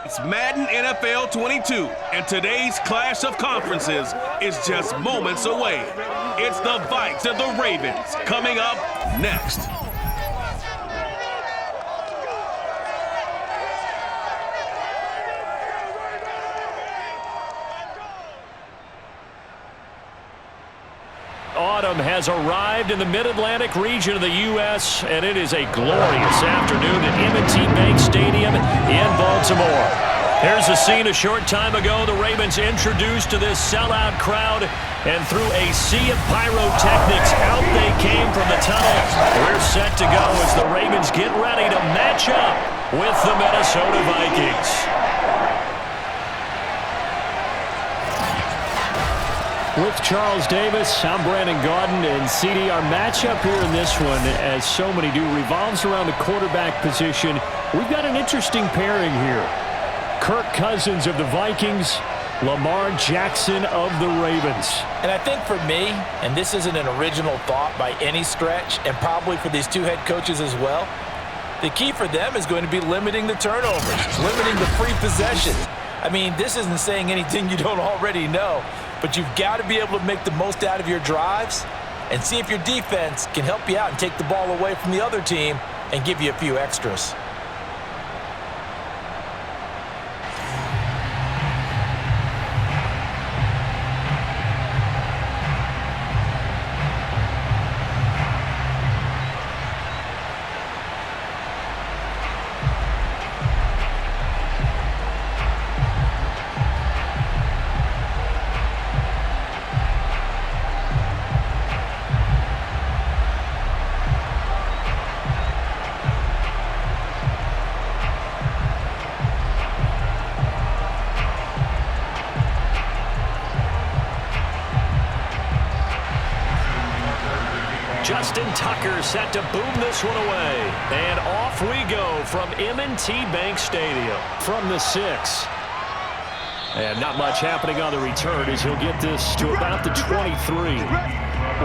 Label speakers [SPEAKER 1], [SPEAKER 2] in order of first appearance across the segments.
[SPEAKER 1] It's Madden NFL 22, and today's clash of conferences is just moments away. It's the Vikes and the Ravens coming up next.
[SPEAKER 2] Autumn has arrived in the Mid-Atlantic region of the U.S., and it is a glorious afternoon at M&T Bank Stadium in Baltimore. Here's a scene a short time ago. The Ravens introduced to this sellout crowd, and through a sea of pyrotechnics, out they came from the tunnel. We're set to go as the Ravens get ready to match up with the Minnesota Vikings. With Charles Davis, I'm Brandon Gaudin, and CD, our matchup here in this one, as so many do, revolves around the quarterback position. We've got an interesting pairing here. Kirk Cousins of the Vikings, Lamar Jackson of the Ravens.
[SPEAKER 3] And I think for me, and this isn't an original thought by any stretch, and probably for these two head coaches as well, the key for them is going to be limiting the turnovers, limiting the free possession. I mean, this isn't saying anything you don't already know, but you've got to be able to make the most out of your drives and see if your defense can help you out and take the ball away from the other team and give you a few extras.
[SPEAKER 2] Justin Tucker set to boom this one away. And off we go from M&T Bank Stadium from the 6. And not much happening on the return as he'll get this to about the 23.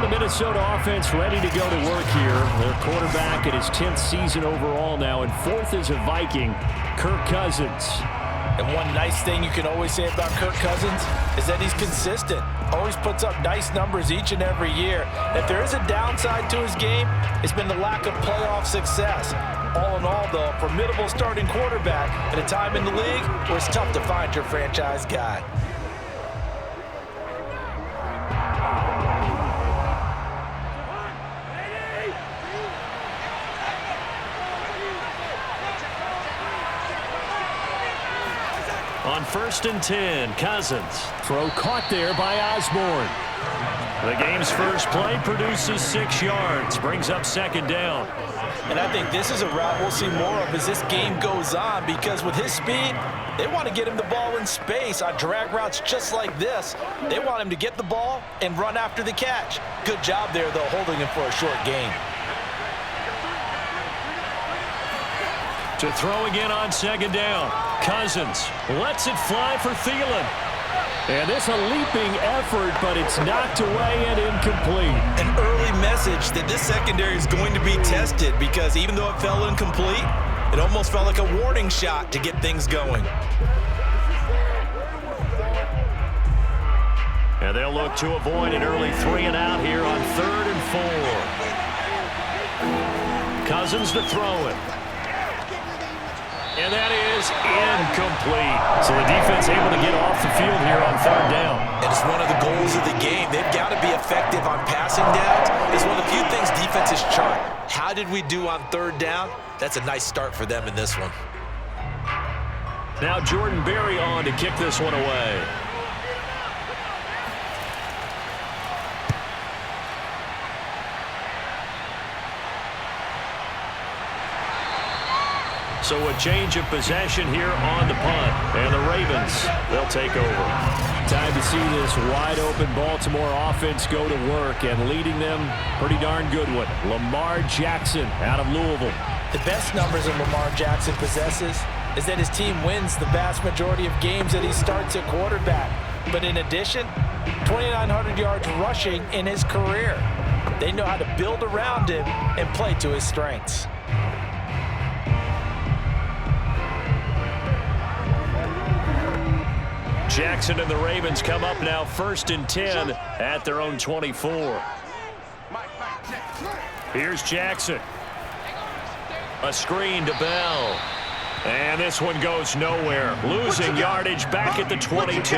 [SPEAKER 2] The Minnesota offense ready to go to work here. Their quarterback in his 10th season overall now, and 4th as a Viking, Kirk Cousins.
[SPEAKER 3] And one nice thing you can always say about Kirk Cousins is that he's consistent. Always puts up nice numbers each and every year. If there is a downside to his game, it's been the lack of playoff success. All in all, though, a formidable starting quarterback at a time in the league where it's tough to find your franchise guy.
[SPEAKER 2] On 1st and 10, Cousins. Throw caught there by Osborne. The game's first play produces 6 yards, brings up 2nd down.
[SPEAKER 3] And I think this is a route we'll see more of as this game goes on, because with his speed, they want to get him the ball in space on drag routes just like this. They want him to get the ball and run after the catch. Good job there, though, holding him for a short gain.
[SPEAKER 2] To throw again on 2nd down. Cousins lets it fly for Thielen. And this a leaping effort, but it's knocked away and incomplete.
[SPEAKER 3] An early message that this secondary is going to be tested, because even though it fell incomplete, it almost felt like a warning shot to get things going.
[SPEAKER 2] And they'll look to avoid an early 3 and out here on 3rd and 4. Cousins to throw it. And that is incomplete. So the defense able to get off the field here on 3rd down.
[SPEAKER 3] And it's one of the goals of the game. They've got to be effective on passing downs. It's one of the few things defenses chart. How did we do on 3rd down? That's a nice start for them in this one.
[SPEAKER 2] Now Jordan Berry on to kick this one away. So a change of possession here on the punt. And the Ravens, they'll take over. Time to see this wide-open Baltimore offense go to work, and leading them, pretty darn good one, Lamar Jackson out of Louisville.
[SPEAKER 3] The best numbers that Lamar Jackson possesses is that his team wins the vast majority of games that he starts at quarterback. But in addition, 2,900 yards rushing in his career. They know how to build around him and play to his strengths.
[SPEAKER 2] Jackson and the Ravens come up now 1st and 10 at their own 24. Here's Jackson. A screen to Bell. And this one goes nowhere. Losing yardage back at the 22.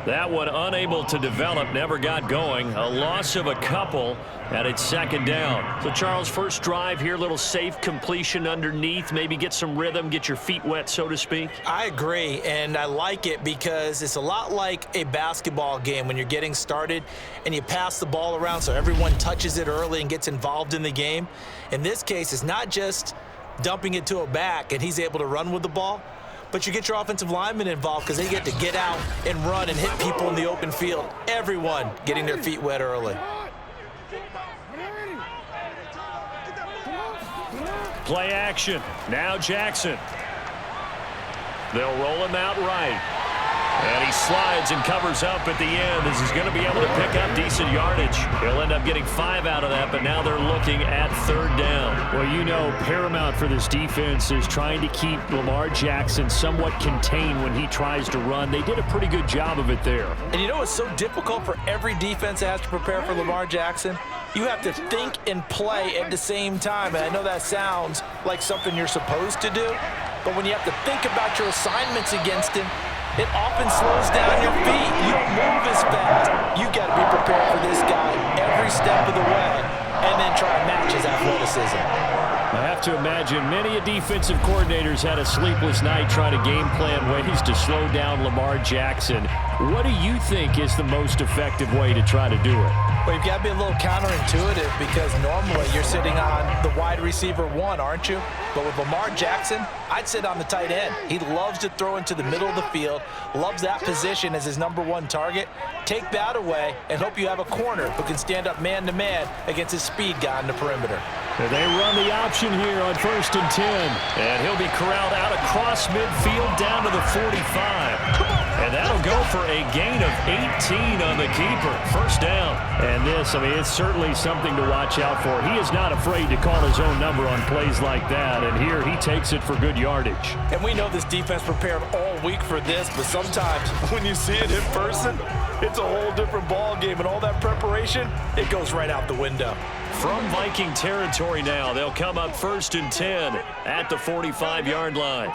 [SPEAKER 2] That one unable to develop, never got going. A loss of a couple, and it's 2nd down. So, Charles, first drive here, little safe completion underneath. Maybe get some rhythm, get your feet wet, so to speak.
[SPEAKER 3] I agree, and I like it because it's a lot like a basketball game when you're getting started and you pass the ball around so everyone touches it early and gets involved in the game. In this case, it's not just dumping it to a back and he's able to run with the ball, but you get your offensive linemen involved because they get to get out and run and hit people in the open field. Everyone getting their feet wet early.
[SPEAKER 2] Play action. Now Jackson. They'll roll him out right. And he slides and covers up at the end as he's going to be able to pick up decent yardage. He'll end up getting 5 out of that, but now they're looking at 3rd down.
[SPEAKER 4] Well, you know, paramount for this defense is trying to keep Lamar Jackson somewhat contained when he tries to run. They did a pretty good job of it there.
[SPEAKER 3] And you know what's so difficult for every defense that has to prepare for Lamar Jackson? You have to think and play at the same time. And I know that sounds like something you're supposed to do, but when you have to think about your assignments against him, it often slows down your feet. You don't move as fast. You got to be prepared for this guy every step of the way and then try to match his athleticism.
[SPEAKER 4] I have to imagine many defensive coordinators had a sleepless night trying to game plan ways to slow down Lamar Jackson. What do you think is the most effective way to try to do it?
[SPEAKER 3] Well, you've got to be a little counterintuitive because normally you're sitting on the wide receiver 1, aren't you? But with Lamar Jackson, I'd sit on the tight end. He loves to throw into the middle of the field, loves that position as his #1 target. Take that away and hope you have a corner who can stand up man-to-man against his speed guy on the perimeter.
[SPEAKER 4] They run the option here on 1st and 10.
[SPEAKER 2] And he'll be corralled out across midfield down to the 45. And that'll go for a gain of 18 on the keeper. 1st down.
[SPEAKER 4] And this, I mean, it's certainly something to watch out for. He is not afraid to call his own number on plays like that. And here he takes it for good yardage.
[SPEAKER 3] And we know this defense prepared all week for this, but sometimes when you see it in person, it's a whole different ball game. And all that preparation, it goes right out the window.
[SPEAKER 2] From Viking territory now, they'll come up 1st and 10 at the 45-yard line.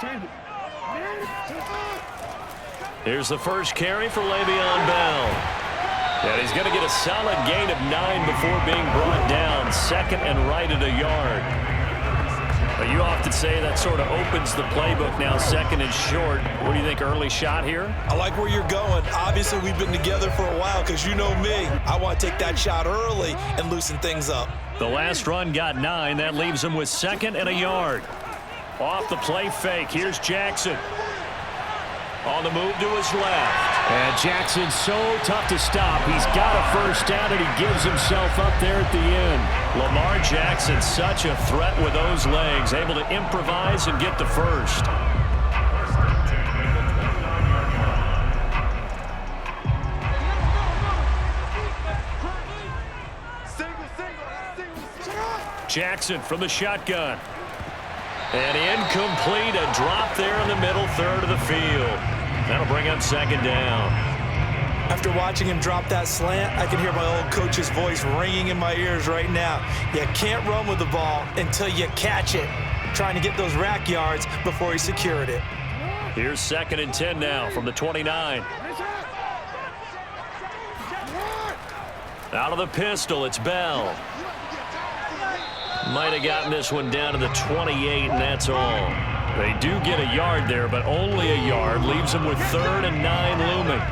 [SPEAKER 2] Here's the first carry for Le'Veon Bell. And he's going to get a solid gain of 9 before being brought down. 2nd and right at a yard. But you often say that sort of opens the playbook now, 2nd and short. What do you think, early shot here?
[SPEAKER 3] I like where you're going. Obviously, we've been together for a while because you know me. I want to take that shot early and loosen things up.
[SPEAKER 2] The last run got 9. That leaves him with 2nd and a yard. Off the play fake, here's Jackson. On the move to his left.
[SPEAKER 4] And Jackson's so tough to stop. He's got a 1st down, and he gives himself up there at the end.
[SPEAKER 2] Lamar Jackson, such a threat with those legs, able to improvise and get the 1st. Jackson from the shotgun. And incomplete, a drop there in the middle 3rd of the field. That'll bring up 2nd down.
[SPEAKER 3] After watching him drop that slant, I can hear my old coach's voice ringing in my ears right now. You can't run with the ball until you catch it. Trying to get those rack yards before he secured it.
[SPEAKER 2] Here's 2nd and 10 now from the 29. Out of the pistol, it's Bell. Might have gotten this one down to the 28, and that's all. They do get a yard there, but only a yard. Leaves them with 3rd and 9 looming.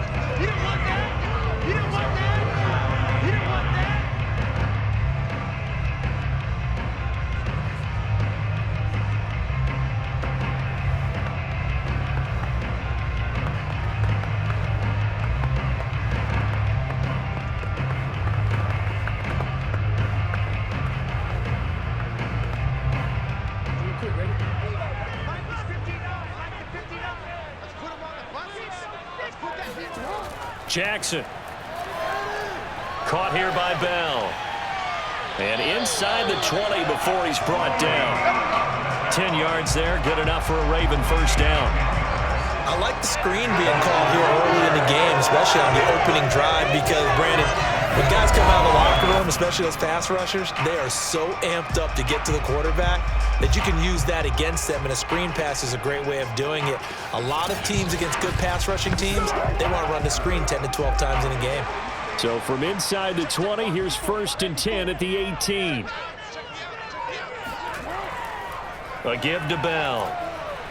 [SPEAKER 2] Jackson. Caught here by Bell. And inside the 20 before he's brought down. 10 yards there, good enough for a Raven 1st down.
[SPEAKER 3] I like the screen being called here early in the game, especially on the opening drive, because, Brandon, when guys come out of the locker room, especially those pass rushers, they are so amped up to get to the quarterback that you can use that against them, and a screen pass is a great way of doing it. A lot of teams against good pass rushing teams, they want to run the screen 10 to 12 times in a game.
[SPEAKER 4] So from inside the 20, here's 1st and 10 at the 18.
[SPEAKER 2] A give to Bell.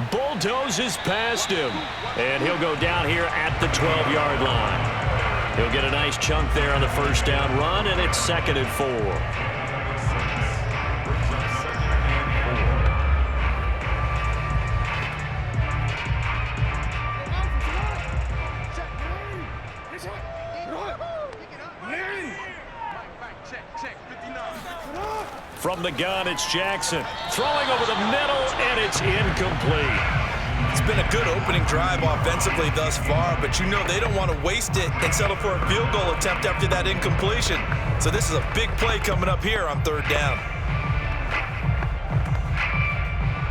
[SPEAKER 2] Bulldozes past him. And he'll go down here at the 12-yard line. He'll get a nice chunk there on the first down run, and it's 2nd and 4. From the gun, it's Jackson. Throwing over the middle, and it's incomplete.
[SPEAKER 3] It's been a good opening drive offensively thus far, but you know they don't want to waste it and settle for a field goal attempt after that incompletion. So this is a big play coming up here on 3rd down.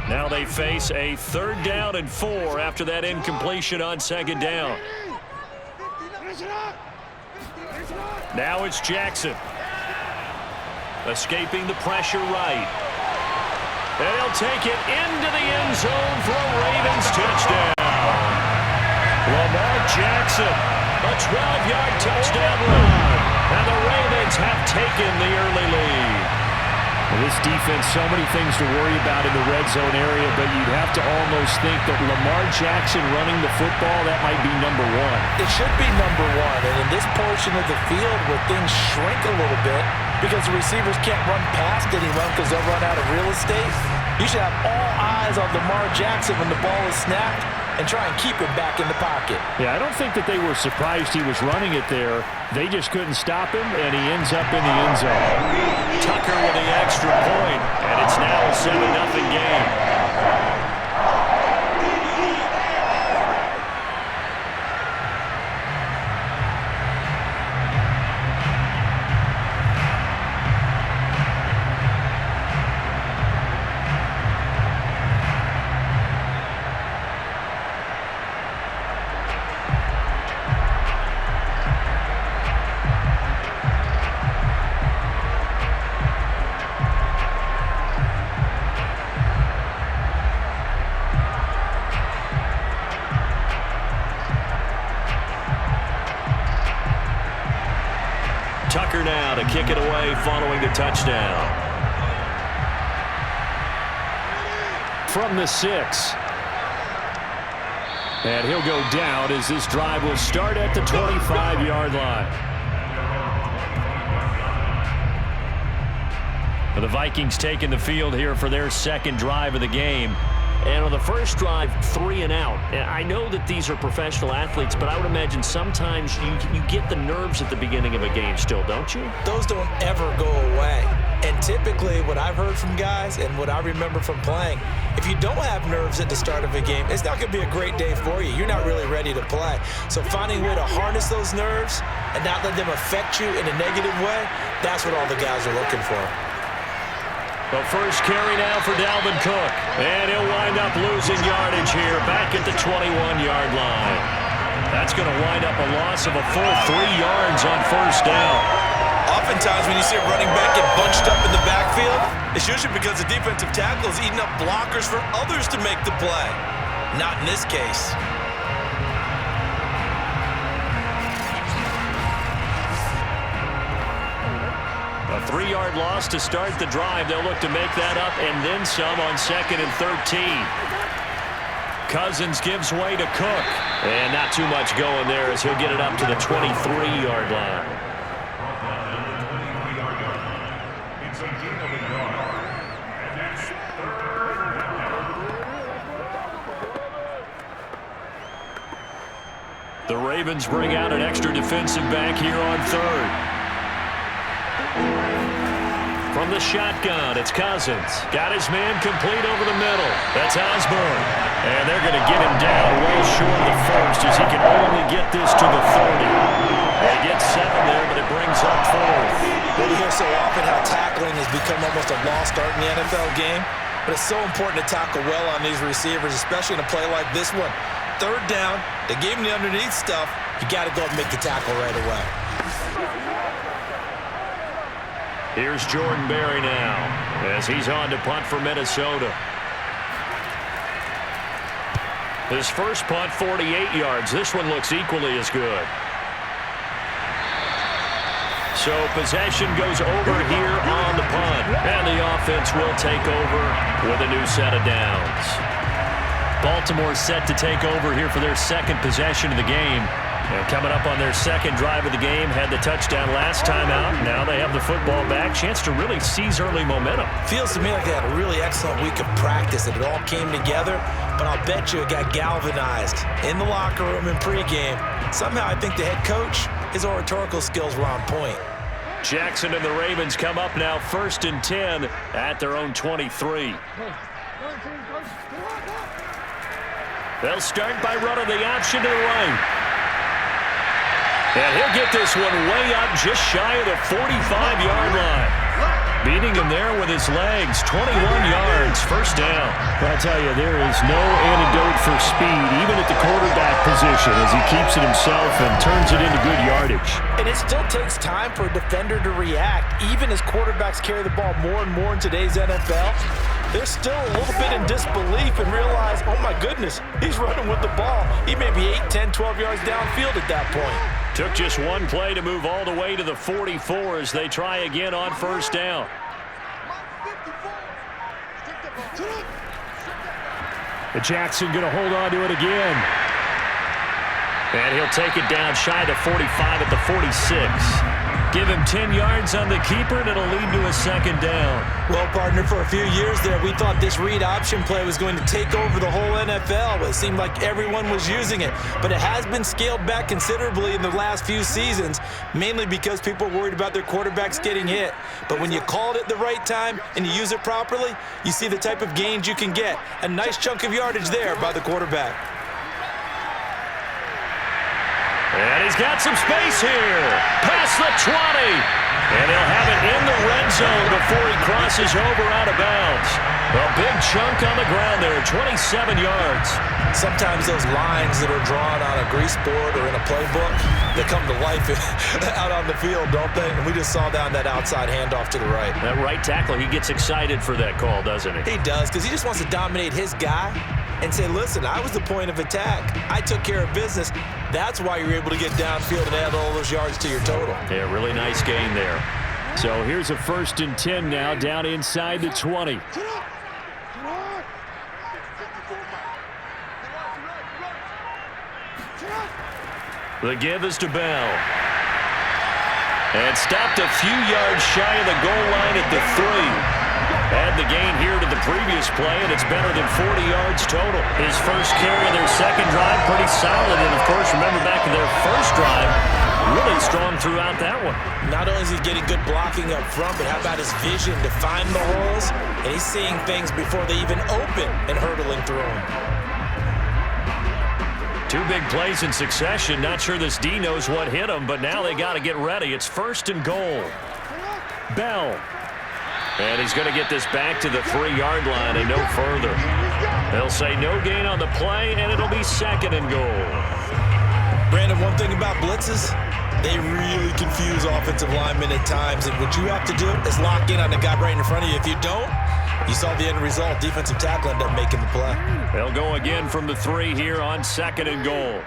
[SPEAKER 2] Now they face a 3rd down and 4 after that incompletion on 2nd down. Now it's Jackson. Escaping the pressure right. And he'll take it into the end zone for a Ravens touchdown. Lamar Jackson, a 12-yard touchdown run. And the Ravens have taken the early lead.
[SPEAKER 4] Well, this defense, so many things to worry about in the red zone area, but you'd have to almost think that Lamar Jackson running the football, that might be number 1.
[SPEAKER 3] It should be number 1, and in this portion of the field where things shrink a little bit because the receivers can't run past anyone because they'll run out of real estate, you should have all eyes on Lamar Jackson when the ball is snapped and try and keep him back in the pocket.
[SPEAKER 4] Yeah, I don't think that they were surprised he was running it there. They just couldn't stop him, and he ends up in the end zone.
[SPEAKER 2] Tucker with the extra point, and it's now a 7-0 game. Tucker now to kick it away following the touchdown.
[SPEAKER 4] From the 6. And he'll go down as this drive will start at the 25-yard line. The Vikings taking the field here for their 2nd drive of the game. And on the first drive, 3 and out. And I know that these are professional athletes, but I would imagine sometimes you get the nerves at the beginning of a game still, don't you?
[SPEAKER 3] Those don't ever go away. And typically what I've heard from guys and what I remember from playing, if you don't have nerves at the start of a game, it's not going to be a great day for you. You're not really ready to play. So finding a way to harness those nerves and not let them affect you in a negative way, that's what all the guys are looking for.
[SPEAKER 2] The first carry now for Dalvin Cook. And he'll wind up losing yardage here back at the 21-yard line. That's going to wind up a loss of a full 3 yards on first down.
[SPEAKER 3] Oftentimes when you see a running back get bunched up in the backfield, it's usually because the defensive tackle is eating up blockers for others to make the play. Not in this case.
[SPEAKER 2] A 3-yard loss to start the drive. They'll look to make that up and then some on 2nd and 13. Cousins gives way to Cook. And not too much going there as he'll get it up to the 23-yard line. The Ravens bring out an extra defensive back here on 3rd. From the shotgun, it's Cousins. Got his man complete over the middle. That's Osborne. And they're going to get him down well short of the first as he can only get this to the 30. They get 7 there, but it brings up 4th.
[SPEAKER 3] Well, you hear so often how tackling has become almost a lost art in the NFL game, but it's so important to tackle well on these receivers, especially in a play like this one. third down. They gave him the underneath stuff. You got to go and make the tackle right away.
[SPEAKER 2] Here's Jordan Berry now as he's on to punt for Minnesota. His first punt, 48 yards. This one looks equally as good. So possession goes over here on the punt. And the offense will take over with a new set of downs. Baltimore set to take over here for their second possession of the game. And coming up on their second drive of the game, had the touchdown last time out. Now they have the football back. Chance to really seize early momentum.
[SPEAKER 3] Feels to me like they had a really excellent week of practice, and it all came together. But I'll bet you it got galvanized in the locker room in pregame. Somehow I think the head coach, his oratorical skills were on point.
[SPEAKER 2] Jackson and the Ravens come up now 1st and 10 at their own 23. They'll start by running the option to the right. And he'll get this one way up just shy of the 45-yard line. Beating him there with his legs, 21 yards, first down.
[SPEAKER 4] I tell you, there is no antidote for speed, even at the quarterback position, as he keeps it himself and turns it into good yardage.
[SPEAKER 3] And it still takes time for a defender to react, even as quarterbacks carry the ball more and more in today's NFL. They're still a little bit in disbelief and realize, oh my goodness, he's running with the ball. He may be 8, 10, 12 yards downfield at that point.
[SPEAKER 2] Took just one play to move all the way to the 44 as they try again on first down.
[SPEAKER 4] But Jackson going to hold on to it again.
[SPEAKER 2] And he'll take it down shy to 45 at the 46. Give him 10 yards on the keeper, and it'll lead to a second down.
[SPEAKER 3] Well, partner, for a few years there, we thought this read option play was going to take over the whole NFL. It seemed like everyone was using it. But it has been scaled back considerably in the last few seasons, mainly because people are worried about their quarterbacks getting hit. But when you call it at the right time and you use it properly, you see the type of gains you can get. A nice chunk of yardage there by the quarterback.
[SPEAKER 2] And he's got some space here. Past the 20. And he'll have it in the red zone before he crosses over out of bounds. A big chunk on the ground there, 27 yards.
[SPEAKER 3] Sometimes those lines that are drawn on a grease board or in a playbook, they come to life out on the field, don't they? And we just saw down that outside handoff to the right.
[SPEAKER 2] That right tackle, he gets excited for that call, doesn't he?
[SPEAKER 3] He does, because he just wants to dominate his guy and say, listen, I was the point of attack. I took care of business. That's why you're able to get downfield and add all those yards to your total.
[SPEAKER 2] Yeah, really nice gain there.
[SPEAKER 4] So here's a 1st and 10 now, down inside the 20.
[SPEAKER 2] The give is to Bell. And stopped a few yards shy of the goal line at the 3. Add the gain here to the previous play, and it's better than 40 yards total. His first carry of their second drive, pretty solid. And, of course, remember back in their first drive, really strong throughout that one. Not only is he getting good blocking up front, but how about his vision to find the holes? And he's seeing things before they even open and hurdling through them. 2 big plays in succession. Not sure this D knows what hit him, but now they got to get ready. It's 1st and goal. Bell. And he's going to get this back to the 3-yard line and no further. They'll say no gain on the play, and it'll be 2nd and goal. Brandon, one thing about blitzes, they really confuse offensive linemen at times. And what you have to do is lock in on the guy right in front of you. If you don't, you saw the end result. Defensive tackle ended up making the play. They'll go again from the 3 here on 2nd and goal.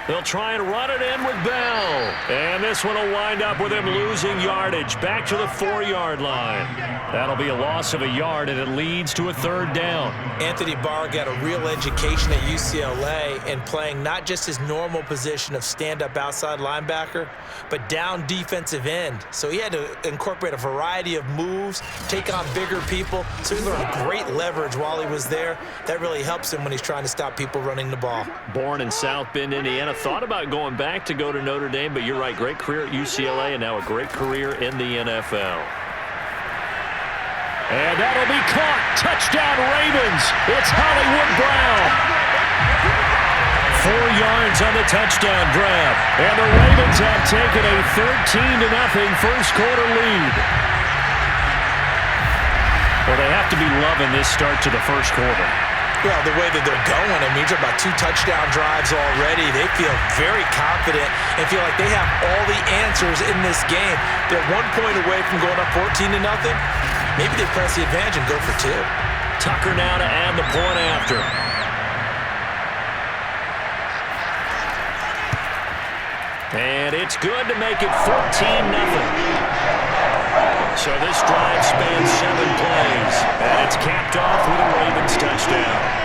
[SPEAKER 2] They'll try and run it in with Bell. And this one will wind up with him losing yardage back to the 4-yard line. That'll be a loss of a yard, and it leads to a 3rd down. Anthony Barr got a real education at UCLA in playing not just his normal position of stand-up outside linebacker, but down defensive end. So he had to incorporate a variety of moves, take on bigger people. So he learned great leverage while he was there. That really helps him when he's trying to stop people running the ball. Born in South Bend, Indiana. Thought about going back to go to Notre Dame, but you're right, great career at UCLA and now a great career in the NFL. And that'll be caught. Touchdown Ravens. It's Hollywood Brown. 4 yards on the touchdown grab. And the Ravens have taken a 13-0 first quarter lead. Well, they have to be loving this start to the first quarter.
[SPEAKER 3] Well, the way that they're going, I mean, you're about 2 touchdown drives already. They feel very confident and feel like they have all the answers in this game. They're 1 point away from going up 14-0. Maybe they press the advantage and go for 2.
[SPEAKER 2] Tucker now to add the point after. And it's good to make it 14-0. So this drive spans 7 plays, and it's capped off with a Ravens touchdown.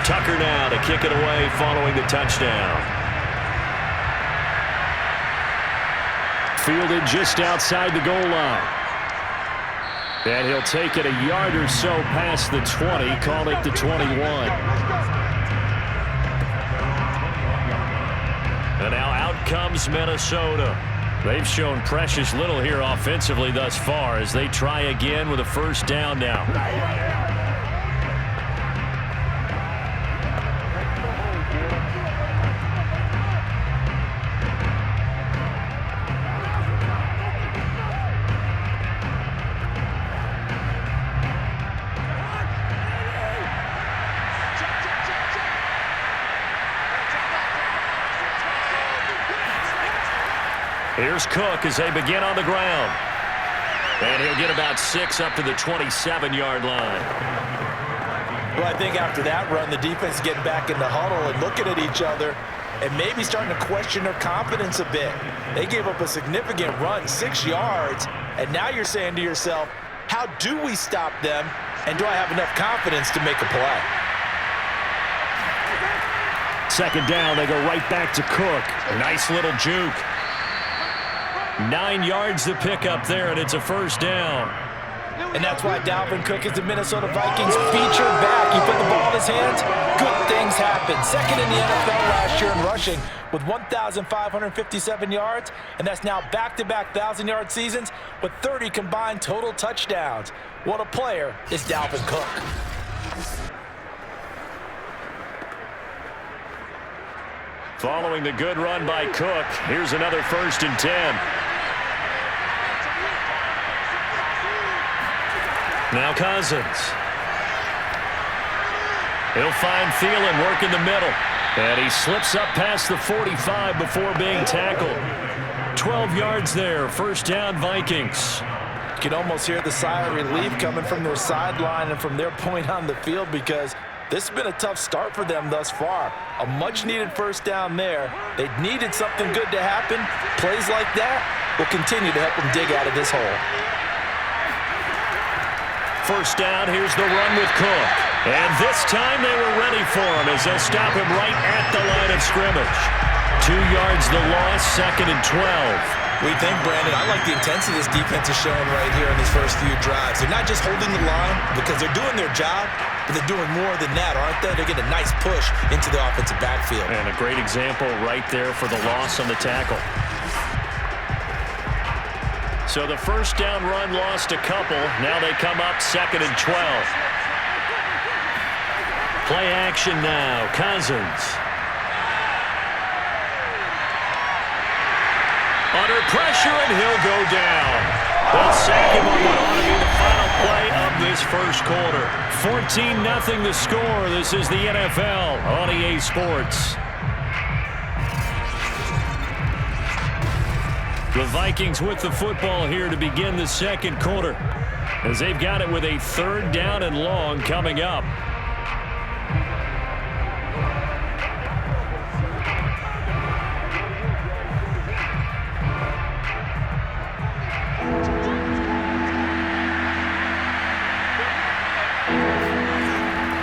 [SPEAKER 2] Tucker now to kick it away following the touchdown. Fielded just outside the goal line. And he'll take it a yard or so past the 20, call it the 21. And now out comes Minnesota. They've shown precious little here offensively thus far as they try again with a first down now. Here's Cook as they begin on the ground. And he'll get about 6 up to the 27-yard line.
[SPEAKER 3] Well, I think after that run, the defense is getting back in the huddle and looking at each other and maybe starting to question their confidence a bit. They gave up a significant run, 6 yards, and now you're saying to yourself, how do we stop them, and do I have enough confidence to make a play?
[SPEAKER 2] Second down, they go right back to Cook. Nice little juke. 9 yards to pick up there, and it's a first down.
[SPEAKER 3] And that's why Dalvin Cook is the Minnesota Vikings featured back. You put the ball in his hands, good things happen. Second in the NFL last year in rushing with 1,557 yards, and that's now back-to-back 1,000-yard seasons with 30 combined total touchdowns. What a player is Dalvin Cook.
[SPEAKER 2] Following the good run by Cook, here's another 1st and 10. Now Cousins. He'll find Thielen working the middle. And he slips up past the 45 before being tackled. 12 yards there, first down Vikings.
[SPEAKER 3] You can almost hear the sigh of relief coming from their sideline and from their point on the field because this has been a tough start for them thus far. A much-needed first down there. They needed something good to happen. Plays like that will continue to help them dig out of this hole.
[SPEAKER 2] First down, here's the run with Cook. And this time they were ready for him as they'll stop him right at the line of scrimmage. 2 yards the loss, 2nd and 12.
[SPEAKER 3] We think, Brandon, I like the intensity this defense is showing right here in these first few drives. They're not just holding the line because they're doing their job, but they're doing more than that, aren't they? They're getting a nice push into the offensive backfield.
[SPEAKER 2] And a great example right there for the loss on the tackle. So the first down run lost a couple. Now they come up 2nd and 12. Play action now. Cousins. Under pressure, and he'll go down. They'll sack him on what ought to be the final play of this first quarter. 14-0 the score. This is the NFL on EA Sports. The Vikings with the football here to begin the second quarter as they've got it with a 3rd down and long coming up.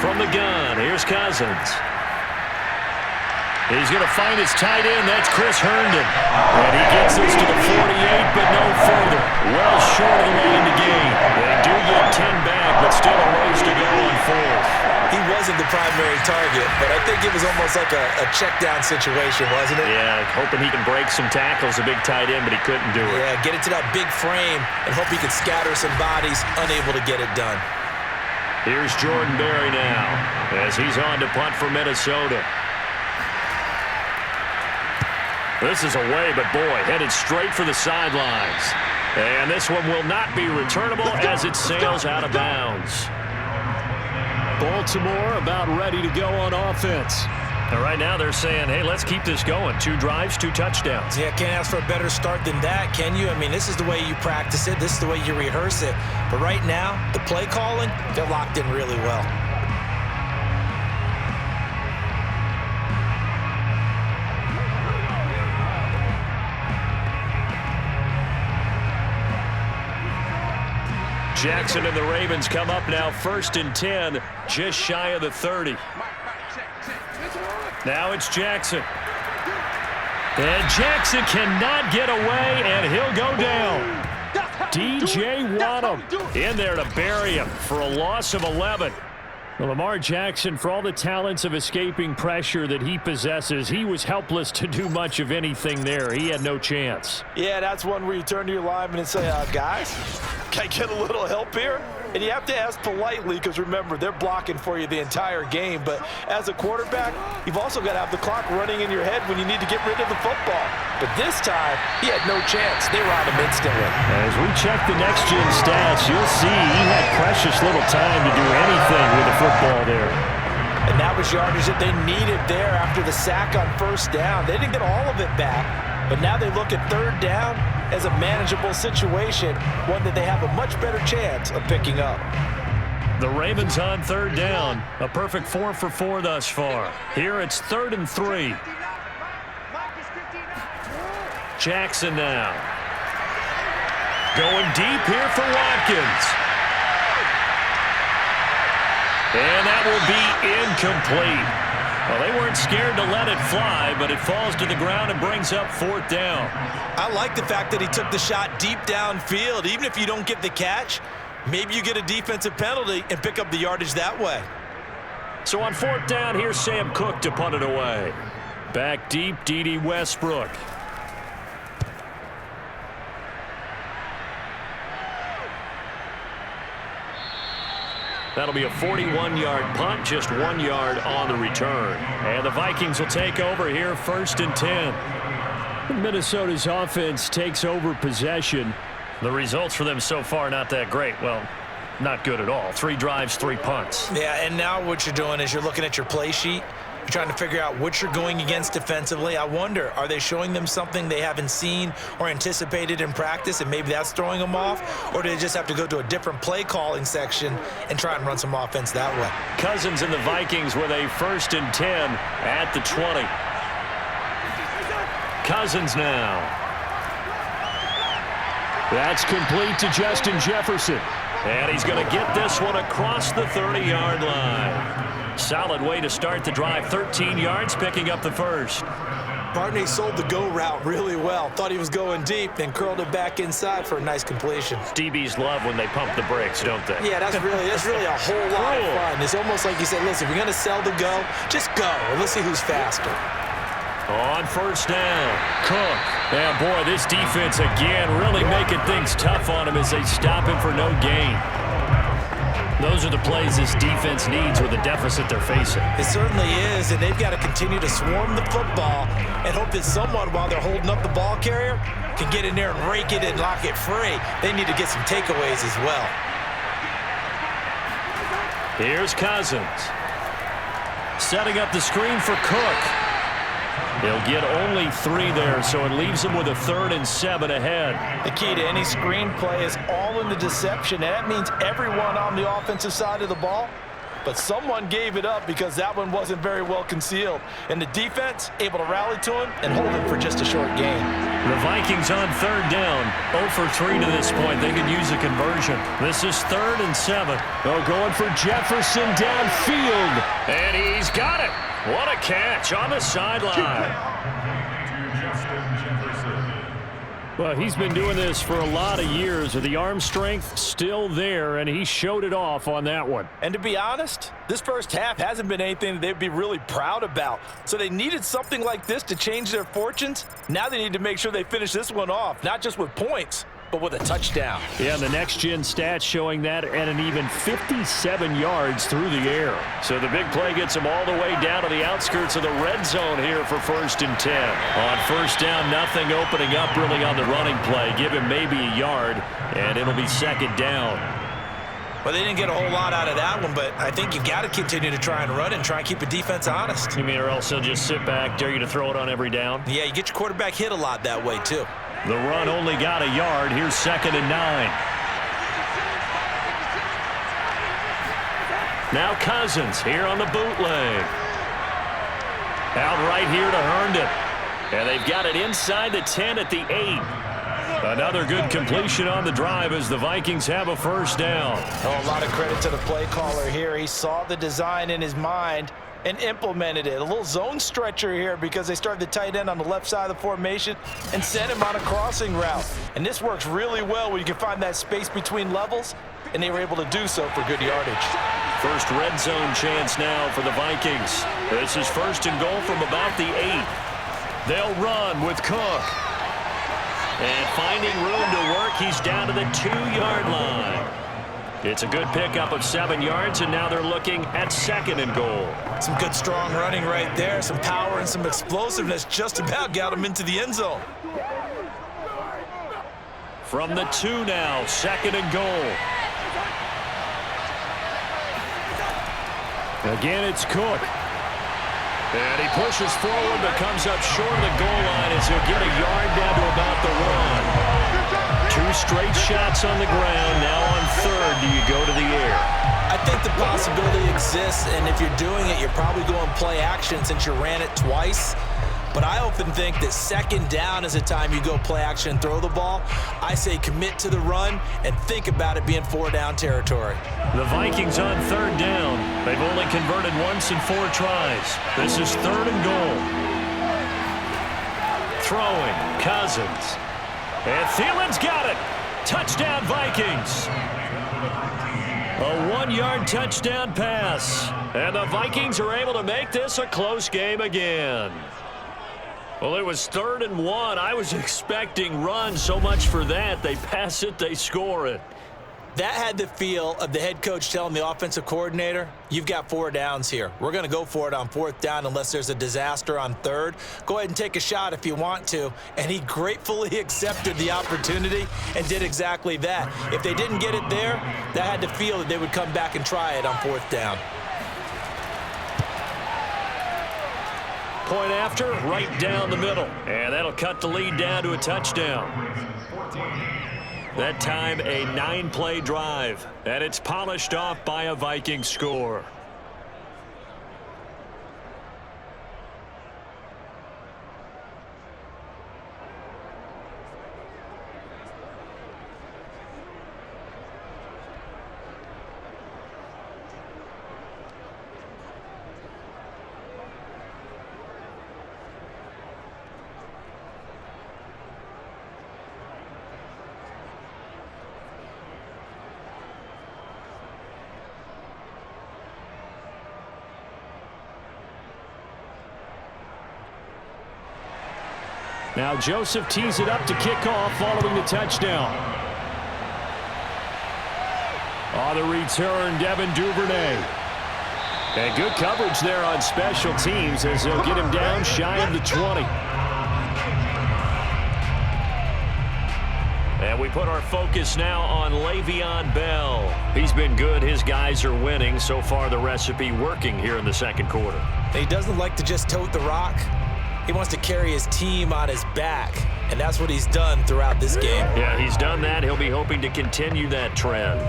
[SPEAKER 2] From the gun, here's Cousins. He's going to find his tight end. That's Chris Herndon. And he gets this to the 48, but no further. Well short of the line to gain. They do get 10 back, but still a ways to go on fourth.
[SPEAKER 3] He wasn't the primary target, but I think it was almost like a check down situation, wasn't it?
[SPEAKER 2] Yeah, hoping he can break some tackles, a big tight end, but he couldn't do it.
[SPEAKER 3] Yeah, get it to that big frame and hope he can scatter some bodies, unable to get it done.
[SPEAKER 2] Here's Jordan Berry now as he's on to punt for Minnesota. This is away, but boy, headed straight for the sidelines. And this one will not be returnable as it sails out of bounds.
[SPEAKER 4] Baltimore about ready to go on offense.
[SPEAKER 2] And right now they're saying, hey, let's keep this going. 2 drives, 2 touchdowns.
[SPEAKER 3] Yeah, can't ask for a better start than that, can you? I mean, this is the way you practice it. This is the way you rehearse it. But right now, the play calling, they're locked in really well.
[SPEAKER 2] Jackson and the Ravens come up now 1st and 10, just shy of the 30. Now it's Jackson. And Jackson cannot get away, and he'll go down. DJ Wadham in there to bury him for a loss of 11. Well, Lamar Jackson, for all the talents of escaping pressure that he possesses, he was helpless to do much of anything there. He had no chance.
[SPEAKER 3] Yeah, that's one where you turn to your lineman and say, guys, can I get a little help here? And you have to ask politely because, remember, they're blocking for you the entire game. But as a quarterback, you've also got to have the clock running in your head when you need to get rid of the football. But this time, he had no chance. They were on him instantly.
[SPEAKER 2] As we check the next-gen stats, you'll see he had precious little time to do anything with the football there.
[SPEAKER 3] And that was yardage that they needed there after the sack on 1st down. They didn't get all of it back. But now they look at 3rd down as a manageable situation, one that they have a much better chance of picking up.
[SPEAKER 2] The Ravens on 3rd down, a perfect 4 for 4 thus far. Here it's 3rd and 3. Jackson now. Going deep here for Watkins. And that will be incomplete. Well, they weren't scared to let it fly, but it falls to the ground and brings up 4th down.
[SPEAKER 3] I like the fact that he took the shot deep downfield. Even if you don't get the catch, maybe you get a defensive penalty and pick up the yardage that way.
[SPEAKER 2] So on 4th down, here's Sam Cook to punt it away. Back deep, D.D. Westbrook. That'll be a 41-yard punt, just 1 yard on the return. And the Vikings will take over here 1st and 10. Minnesota's offense takes over possession. The results for them so far not that great. Well, not good at all. 3 drives, 3 punts.
[SPEAKER 3] Yeah, and now what you're doing is you're looking at your play sheet. You're trying to figure out what you're going against defensively. I wonder, are they showing them something they haven't seen or anticipated in practice, and maybe that's throwing them off? Or do they just have to go to a different play calling section and try and run some offense that way?
[SPEAKER 2] Cousins and the Vikings with a 1st and 10 at the 20. Cousins now. That's complete to Justin Jefferson. And he's going to get this one across the 30-yard line. Solid way to start the drive. 13 yards, picking up the 1st.
[SPEAKER 3] Barney sold the go route really well. Thought he was going deep, then curled it back inside for a nice completion.
[SPEAKER 2] DBs love when they pump the brakes, don't they?
[SPEAKER 3] Yeah, that's really a whole lot of fun. It's almost like you said, listen, if you're going to sell the go, just go, and let's see who's faster.
[SPEAKER 2] On 1st down, Cook. And boy, this defense again really making things tough on him as they stop him for no gain. Those are the plays this defense needs with the deficit they're facing.
[SPEAKER 3] It certainly is, and they've got to continue to swarm the football and hope that someone, while they're holding up the ball carrier, can get in there and rake it and lock it free. They need to get some takeaways as well.
[SPEAKER 2] Here's Cousins. Setting up the screen for Cook. He'll get only 3 there, so it leaves him with a 3rd and 7 ahead.
[SPEAKER 3] The key to any screen play is all in the deception, and that means everyone on the offensive side of the ball but someone gave it up because that one wasn't very well concealed. And the defense able to rally to him and hold him for just a short gain.
[SPEAKER 2] The Vikings on third down. 0 for 3 to this point. They could use a conversion. This is 3rd and 7. Oh, going for Jefferson downfield. And he's got it. What a catch on the sideline. Well, he's been doing this for a lot of years with the arm strength still there, and he showed it off on that one.
[SPEAKER 3] And to be honest, this first half hasn't been anything that they'd be really proud about. So they needed something like this to change their fortunes. Now they need to make sure they finish this one off, not just with points, but with a touchdown.
[SPEAKER 2] Yeah, the next-gen stats showing that at an even 57 yards through the air. So the big play gets them all the way down to the outskirts of the red zone here for 1st and 10. On first down, nothing opening up really on the running play. Give him maybe a yard, and it'll be 2nd down.
[SPEAKER 3] Well, they didn't get a whole lot out of that one, but I think you've got to continue to try and run and try and keep the defense honest.
[SPEAKER 2] You mean or else they'll just sit back, dare you to throw it on every down?
[SPEAKER 3] Yeah, you get your quarterback hit a lot that way, too.
[SPEAKER 2] The run only got a yard. Here's 2nd and 9. Now Cousins here on the bootleg. Out right here to Herndon. And they've got it inside the 10 at the 8. Another good completion on the drive as the Vikings have a 1st down.
[SPEAKER 3] Oh, a lot of credit to the play caller here. He saw the design in his mind and implemented it. A little zone stretcher here because they started the tight end on the left side of the formation and sent him on a crossing route. And this works really well when you can find that space between levels, and they were able to do so for good yardage.
[SPEAKER 2] First red zone chance now for the Vikings. This is 1st and goal from about the 8. They'll run with Cook. And finding room to work, he's down to the 2-yard line. It's a good pickup of 7 yards, and now they're looking at 2nd and goal.
[SPEAKER 3] Some good strong running right there, some power and some explosiveness just about got him into the end zone.
[SPEAKER 2] From the 2 now, 2nd and goal. Again, it's Cook. And he pushes forward but comes up short of the goal line as he'll get a yard down to about the 1. 2 straight shots on the ground. Now on 3rd, do you go to the air?
[SPEAKER 3] I think the possibility exists, and if you're doing it, you're probably going play action since you ran it twice. But I often think that 2nd down is the time you go play action and throw the ball. I say commit to the run and think about it being 4-down territory.
[SPEAKER 2] The Vikings on 3rd down. They've only converted once in 4 tries. This is 3rd and goal. Throwing, Cousins. And Thielen's got it. Touchdown, Vikings. A 1-yard touchdown pass. And the Vikings are able to make this a close game again. Well, it was 3rd and 1. I was expecting run. So much for that. They pass it, they score it.
[SPEAKER 3] That had the feel of the head coach telling the offensive coordinator, you've got 4 downs here. We're going to go for it on 4th down unless there's a disaster on 3rd. Go ahead and take a shot if you want to. And he gratefully accepted the opportunity and did exactly that. If they didn't get it there, that had the feel that they would come back and try it on 4th down.
[SPEAKER 2] Point after, right down the middle. And that'll cut the lead down to a touchdown. That time, a 9-play drive. And it's polished off by a Viking score. Now Joseph tees it up to kick off following the touchdown. On the return, Devin Duvernay. And good coverage there on special teams as they'll get him down shy of the 20. And we put our focus now on Le'Veon Bell. He's been good. His guys are winning. So far, the recipe working here in the 2nd quarter.
[SPEAKER 3] He doesn't like to just tote the rock. He wants to carry his team on his back, and that's what he's done throughout this game.
[SPEAKER 2] Yeah, he's done that. He'll be hoping to continue that trend.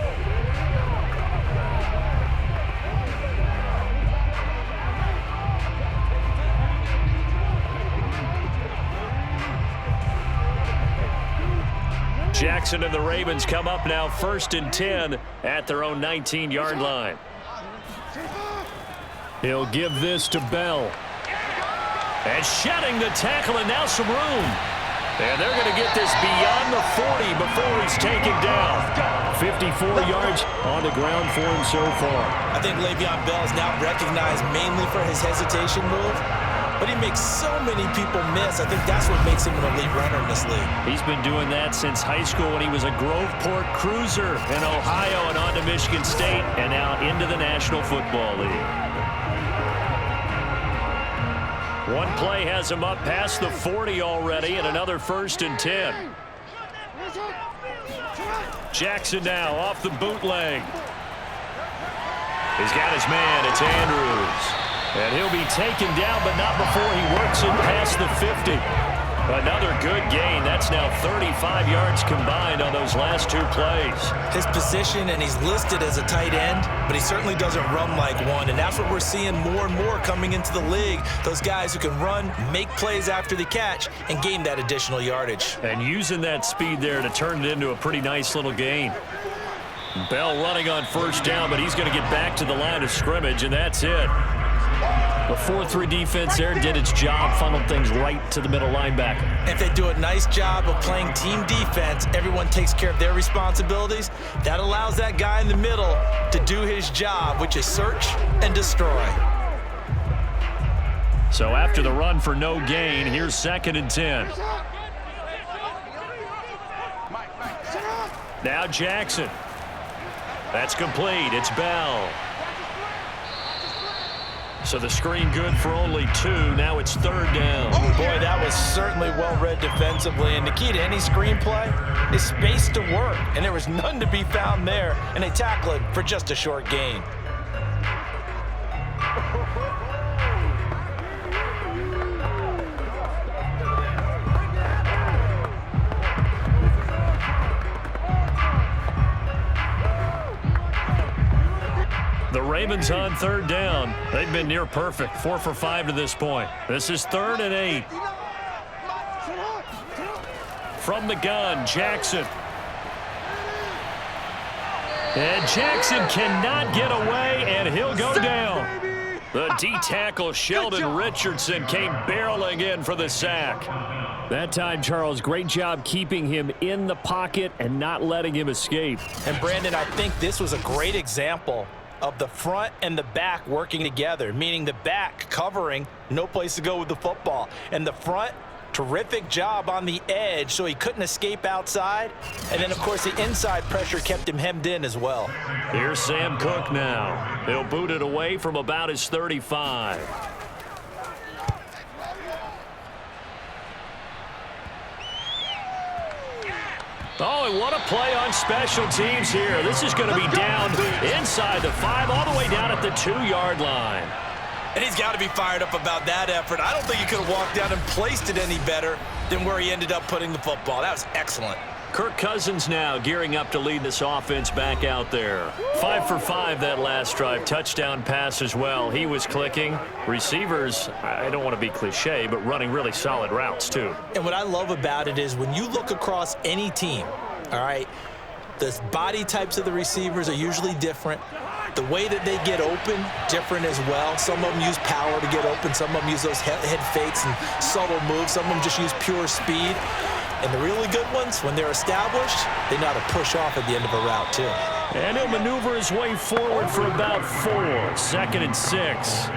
[SPEAKER 2] Jackson and the Ravens come up now 1st and 10 at their own 19-yard line. He'll give this to Bell. And shedding the tackle, and now some room. And they're going to get this beyond the 40 before he's taken down. 54 yards on the ground for him so far.
[SPEAKER 3] I think Le'Veon Bell is now recognized mainly for his hesitation move, but he makes so many people miss. I think that's what makes him an elite runner in this league.
[SPEAKER 2] He's been doing that since high school when he was a Groveport Cruiser in Ohio and on to Michigan State and now into the National Football League. One play has him up past the 40 already and another 1st and 10. Jackson now off the bootleg. He's got his man. It's Andrews. And he'll be taken down, but not before he works it past the 50. Another good gain. That's now 35 yards combined on those last 2 plays.
[SPEAKER 3] His position, and he's listed as a tight end, but he certainly doesn't run like one, and that's what we're seeing more and more coming into the league. Those guys who can run, make plays after the catch, and gain that additional yardage.
[SPEAKER 2] And using that speed there to turn it into a pretty nice little gain. Bell running on 1st down, but he's going to get back to the line of scrimmage, and that's it. The 4-3 defense there did its job, funneled things right to the middle linebacker.
[SPEAKER 3] If they do a nice job of playing team defense, everyone takes care of their responsibilities. That allows that guy in the middle to do his job, which is search and destroy.
[SPEAKER 2] So after the run for no gain, here's 2nd and 10. Now Jackson. That's complete. It's Bell. So the screen good for only 2. Now it's 3rd down.
[SPEAKER 3] Boy, that was certainly well-read defensively. And the key to any screenplay is space to work. And there was none to be found there. And they tackle it for just a short gain.
[SPEAKER 2] The Ravens on 3rd down. They've been near perfect. 4 for 5 to this point. This is 3rd and 8. From the gun, Jackson. And Jackson cannot get away, and he'll go down. The D-tackle, Sheldon Richardson, came barreling in for the sack. That time, Charles, great job keeping him in the pocket and not letting him escape.
[SPEAKER 3] And, Brandon, I think this was a great example of the front and the back working together, meaning the back covering, no place to go with the football. And the front, terrific job on the edge so he couldn't escape outside. And then, of course, the inside pressure kept him hemmed in as well.
[SPEAKER 2] Here's Sam Cook now. He'll boot it away from about his 35. Oh, and what a play on special teams here. This is going to be down inside the 5, all the way down at the 2-yard line.
[SPEAKER 3] And he's got to be fired up about that effort. I don't think he could have walked down and placed it any better than where he ended up putting the football. That was excellent.
[SPEAKER 2] Kirk Cousins now gearing up to lead this offense back out there. 5 for 5 that last drive. Touchdown pass as well. He was clicking. Receivers, I don't want to be cliche, but running really solid routes too.
[SPEAKER 3] And what I love about it is when you look across any team, all right, the body types of the receivers are usually different. The way that they get open, different as well. Some of them use power to get open. Some of them use those head fakes and subtle moves. Some of them just use pure speed. And the really good ones, when they're established, they know how to push off at the end of a route, too.
[SPEAKER 2] And he'll maneuver his way forward for about 4. 2nd and 6.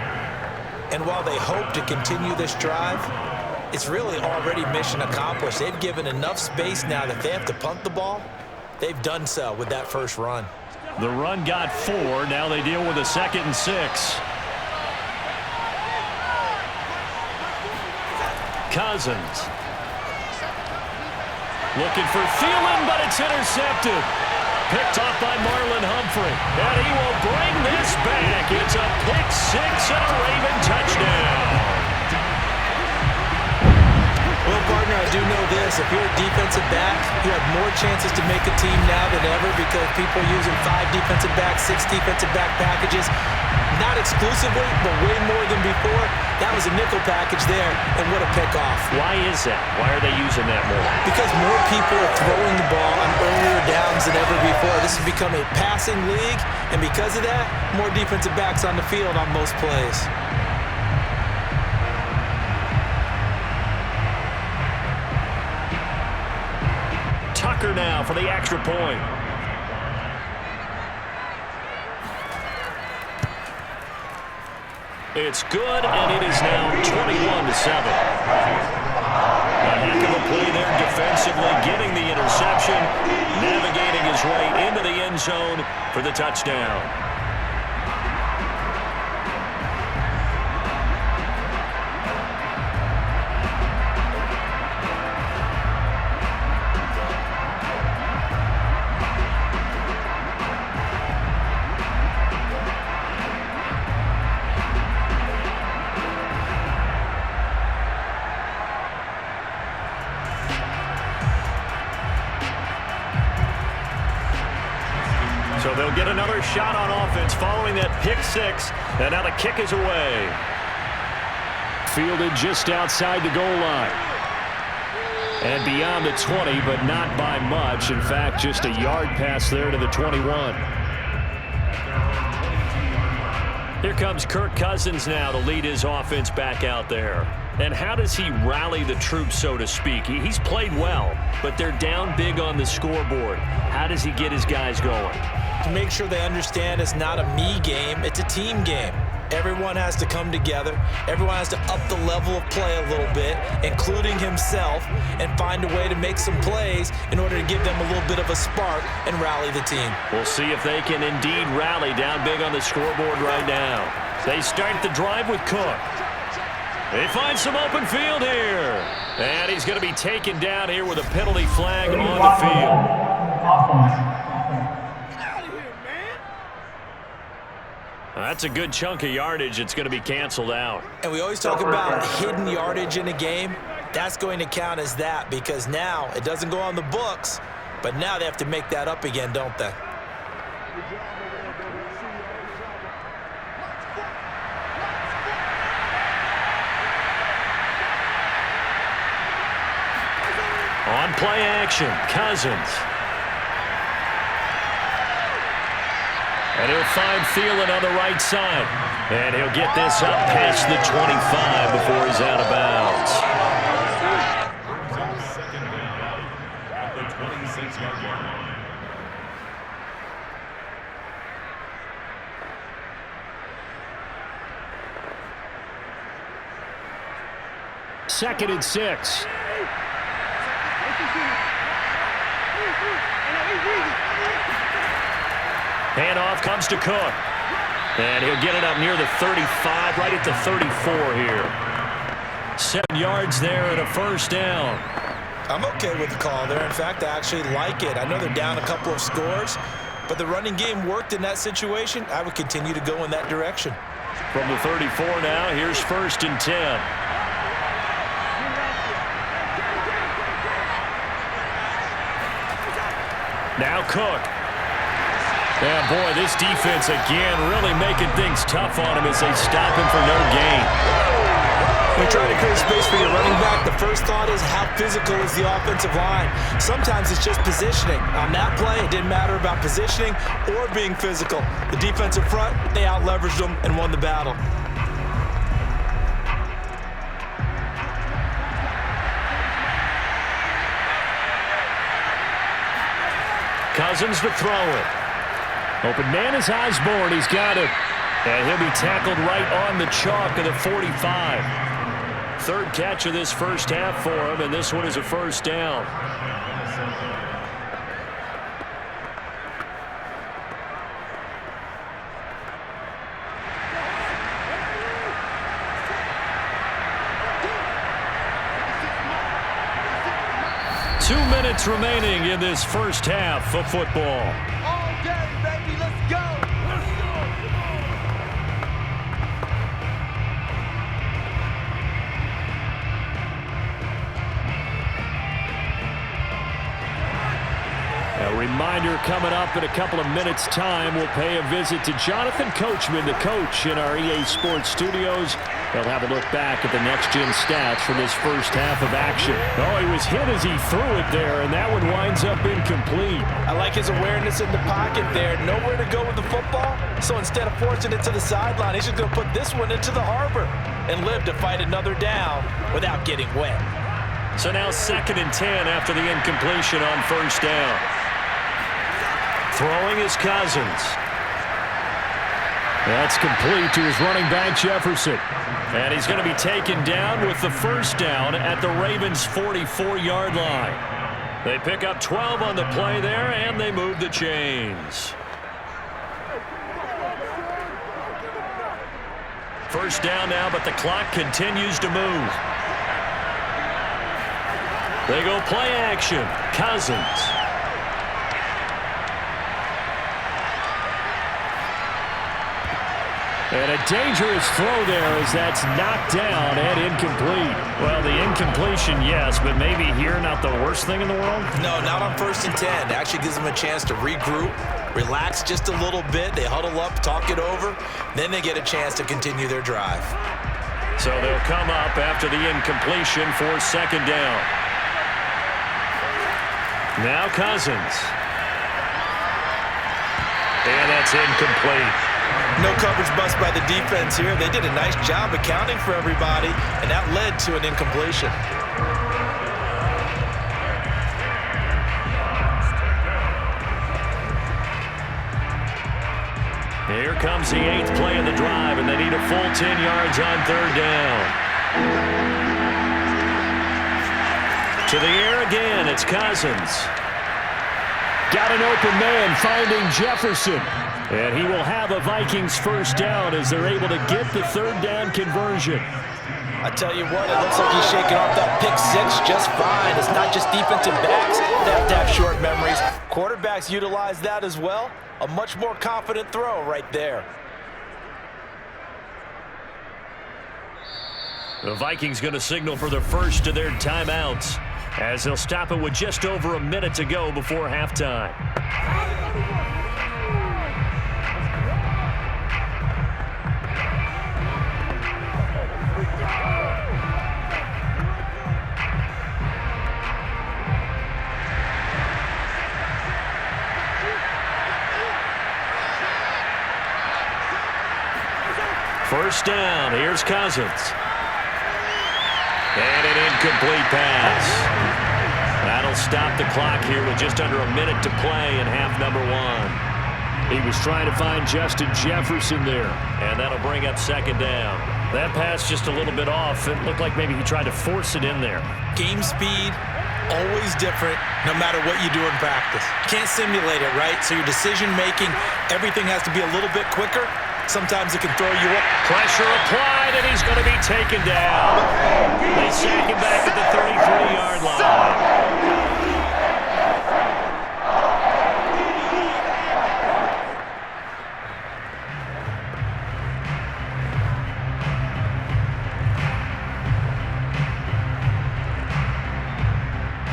[SPEAKER 3] And while they hope to continue this drive, it's really already mission accomplished. They've given enough space now that if they have to punt the ball, they've done so with that first run.
[SPEAKER 2] The run got 4. Now they deal with a 2nd and 6. Cousins. Looking for Thielen, but it's intercepted. Picked off by Marlon Humphrey. And he will bring this back. It's a pick 6 and a Raven touchdown.
[SPEAKER 3] Well, partner, I do know this. this. If you're a defensive back, you have more chances to make a team now than ever because people are using 5 defensive backs, 6 defensive back packages. Not exclusively, but way more than before. That was a nickel package there, and what a pickoff.
[SPEAKER 2] Why is that? Why are they using that more?
[SPEAKER 3] Because more people are throwing the ball on earlier downs than ever before. This has become a passing league, and because of that, more defensive backs on the field on most plays.
[SPEAKER 2] Tucker now for the extra point. It's good, and it is now 21-7. A heck of a play there defensively, getting the interception, navigating his way into the end zone for the touchdown. So they'll get another shot on offense following that pick 6, and now the kick is away. Fielded just outside the goal line. And beyond the 20, but not by much. In fact, just a yard pass there to the 21. Here comes Kirk Cousins now to lead his offense back out there. And how does he rally the troops, so to speak? He's played well, but they're down big on the scoreboard. How does he get his guys going?
[SPEAKER 3] To make sure they understand it's not a me game, it's a team game. Everyone has to come together. Everyone has to up the level of play a little bit, including himself, and find a way to make some plays in order to give them a little bit of a spark and rally the team.
[SPEAKER 2] We'll see if they can indeed rally down big on the scoreboard right now. They start the drive with Cook. They find some open field here. And he's going to be taken down here with a penalty flag on the field. That's a good chunk of yardage. It's going to be canceled out.
[SPEAKER 3] And we always talk about hidden yardage in a game. That's going to count as that because now it doesn't go on the books, but now they have to make that up again, don't they?
[SPEAKER 2] On play action, Cousins. And he'll find Thielen on the right side. And he'll get this up past the 25 before he's out of bounds. Second and 6. Handoff comes to Cook. And he'll get it up near the 35, right at the 34 here. 7 yards there and a first down.
[SPEAKER 3] I'm okay with the call there. In fact, I actually like it. I know they're down a couple of scores, but the running game worked in that situation. I would continue to go in that direction.
[SPEAKER 2] From the 34 now, here's 1st and 10. Now Cook. Yeah, boy, this defense again really making things tough on him as they stop him for no gain.
[SPEAKER 3] When you try to create space for your running back, the first thought is how physical is the offensive line. Sometimes it's just positioning. On that play, it didn't matter about positioning or being physical. The defensive front, they out-leveraged them and won the battle.
[SPEAKER 2] Cousins to throw it. Open man is Osborne. He's got it. And he'll be tackled right on the chalk of the 45. 3rd catch of this first half for him, and this one is a first down. Two minutes remaining in this first half of football.
[SPEAKER 5] All day, baby, let's go.
[SPEAKER 2] Reminder coming up in a couple of minutes' time. We'll pay a visit to Jonathan Coachman, the coach in our EA Sports studios. He'll have a look back at the next-gen stats from this first half of action. Oh, he was hit as he threw it there, and that one winds up incomplete.
[SPEAKER 3] I like his awareness in the pocket there. Nowhere to go with the football, so instead of forcing it to the sideline, he's just going to put this one into the harbor and live to fight another down without getting wet.
[SPEAKER 2] So now 2nd and 10 after the incompletion on first down. Throwing is Cousins. That's complete to his running back, Jefferson. And he's going to be taken down with the first down at the Ravens' 44-yard line. They pick up 12 on the play there, and they move the chains. First down now, but the clock continues to move. They go play action. Cousins. And a dangerous throw there as that's knocked down and incomplete. Well, the incompletion, yes, but maybe here not the worst thing in the world?
[SPEAKER 3] No, not on 1st and 10. It actually gives them a chance to regroup, relax just a little bit. They huddle up, talk it over. Then they get a chance to continue their drive.
[SPEAKER 2] So they'll come up after the incompletion for 2nd down. Now Cousins. And that's incomplete.
[SPEAKER 3] No coverage bust by the defense here. They did a nice job accounting for everybody, and that led to an incompletion.
[SPEAKER 2] Here comes the 8th play of the drive, and they need a full 10 yards on 3rd down. To the air again, it's Cousins. Got an open man finding Jefferson. And he will have a Vikings first down as they're able to get the 3rd down conversion.
[SPEAKER 3] I tell you what, it looks like he's shaking off that pick 6 just fine. It's not just defensive backs that have to have short memories. Quarterbacks utilize that as well. A much more confident throw right there.
[SPEAKER 2] The Vikings going to signal for the first of their timeouts as they'll stop it with just over a minute to go before halftime. First down, here's Cousins. And an incomplete pass. That'll stop the clock here with just under a minute to play in half number 1. He was trying to find Justin Jefferson there, and that'll bring up 2nd down. That pass just a little bit off. It looked like maybe he tried to force it in there.
[SPEAKER 3] Game speed, always different no matter what you do in practice. Can't simulate it, right? So your decision-making, everything has to be a little bit quicker. Sometimes it can throw you up.
[SPEAKER 2] Pressure applied, and he's going to be taken down. They sack him back at the 33-yard line.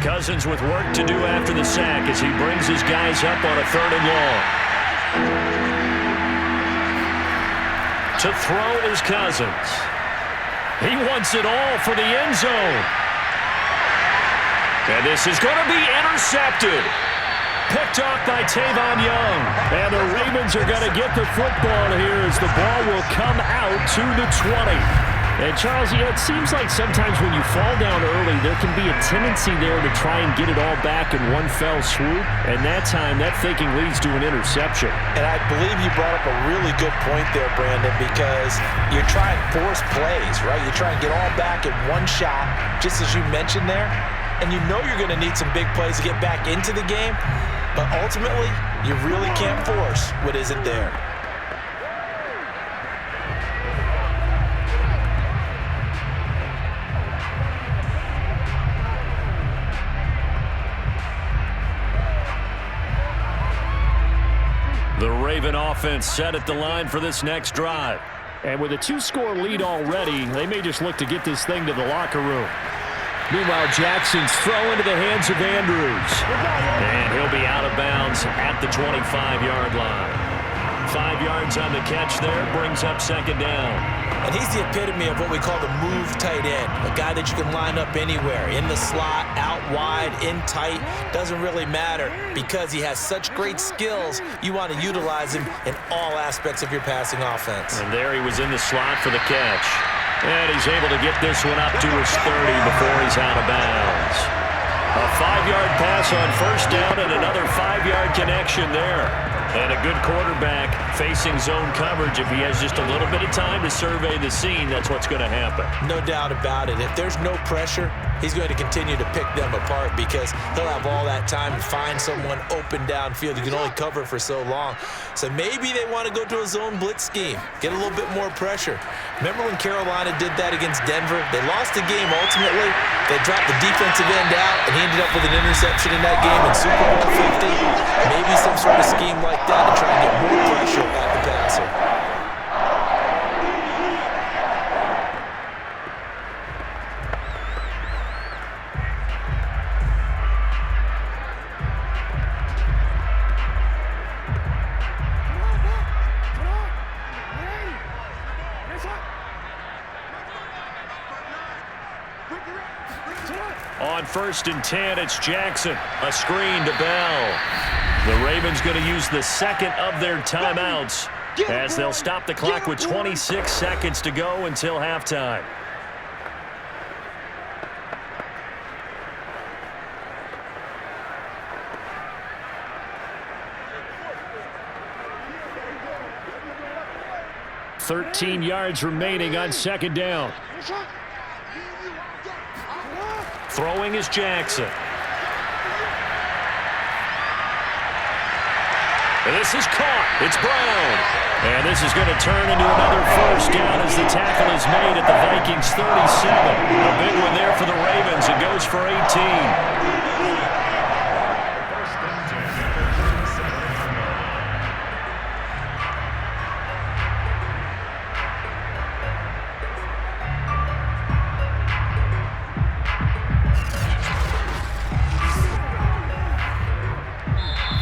[SPEAKER 2] Cousins with work to do after the sack as he brings his guys up on a 3rd and long. To throw is Cousins. He wants it all for the end zone. And this is going to be intercepted. Picked off by Tavon Young. And the Ravens are going to get the football here as the ball will come out to the 20. And Charles, it seems like sometimes when you fall down early, there can be a tendency there to try and get it all back in one fell swoop. And that time, that thinking leads to an interception.
[SPEAKER 3] And I believe you brought up a really good point there, Brandon, because you're trying to force plays, right? You try and get all back in one shot, just as you mentioned there. And you know you're going to need some big plays to get back into the game. But ultimately, you really can't force what isn't there.
[SPEAKER 2] The Raven offense set at the line for this next drive. And with a 2-score lead already, they may just look to get this thing to the locker room. Meanwhile, Jackson's throw into the hands of Andrews. And he'll be out of bounds at the 25-yard line. 5 yards on the catch there, brings up second down.
[SPEAKER 3] And he's the epitome of what we call the move tight end, a guy that you can line up anywhere, in the slot, out wide, in tight, doesn't really matter because he has such great skills. You want to utilize him in all aspects of your passing offense.
[SPEAKER 2] And there he was in the slot for the catch. And he's able to get this one up to his 30 before he's out of bounds. A 5-yard pass on first down and another 5-yard connection there. And a good quarterback facing zone coverage. If he has just a little bit of time to survey the scene, that's what's going to happen.
[SPEAKER 3] No doubt about it. If there's no pressure, he's going to continue to pick them apart because he'll have all that time to find someone open downfield. You can only cover for so long. So maybe they want to go to a zone blitz scheme, get a little bit more pressure. Remember when Carolina did that against Denver? They lost the game ultimately. They dropped the defensive end out, and he ended up with an interception in that game in Super Bowl 50. Maybe some sort of scheme like that to try and get more pressure at the passer.
[SPEAKER 2] On 1st and 10, it's Jackson. A screen to Bell. The Ravens going to use the second of their timeouts as they'll stop the clock with 26 seconds to go until halftime. $13 yards remaining on second down. Throwing is Jackson. This is caught. It's Brown. And this is going to turn into another first down as the tackle is made at the Vikings 37. A big one there for the Ravens. It goes for 18.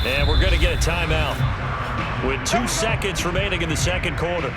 [SPEAKER 2] And we're going to get a timeout with 2 seconds remaining in the second quarter.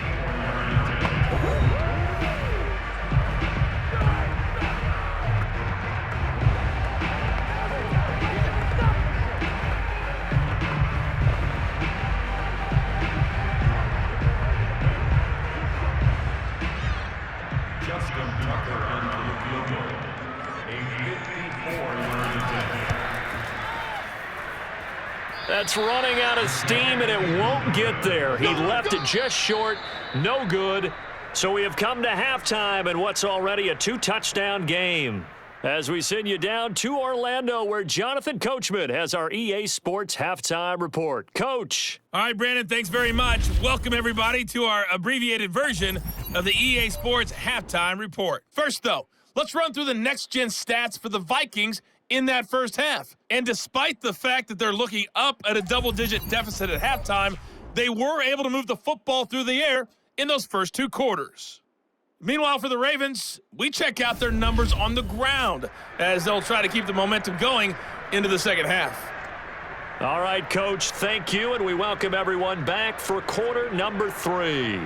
[SPEAKER 2] That's running out of steam, and it won't get there. He left it just short. No good. So we have come to halftime in what's already a 2-touchdown game. As we send you down to Orlando, where Jonathan Coachman has our EA Sports Halftime Report. Coach.
[SPEAKER 6] All right, Brandon, thanks very much. Welcome, everybody, to our abbreviated version of the EA Sports Halftime Report. First, though, let's run through the next-gen stats for the Vikings in that first half. And despite the fact that they're looking up at a double-digit deficit at halftime, they were able to move the football through the air in those first 2 quarters. Meanwhile, for the Ravens, we check out their numbers on the ground as they'll try to keep the momentum going into the second half.
[SPEAKER 2] All right, Coach, thank you, and we welcome everyone back for quarter number 3.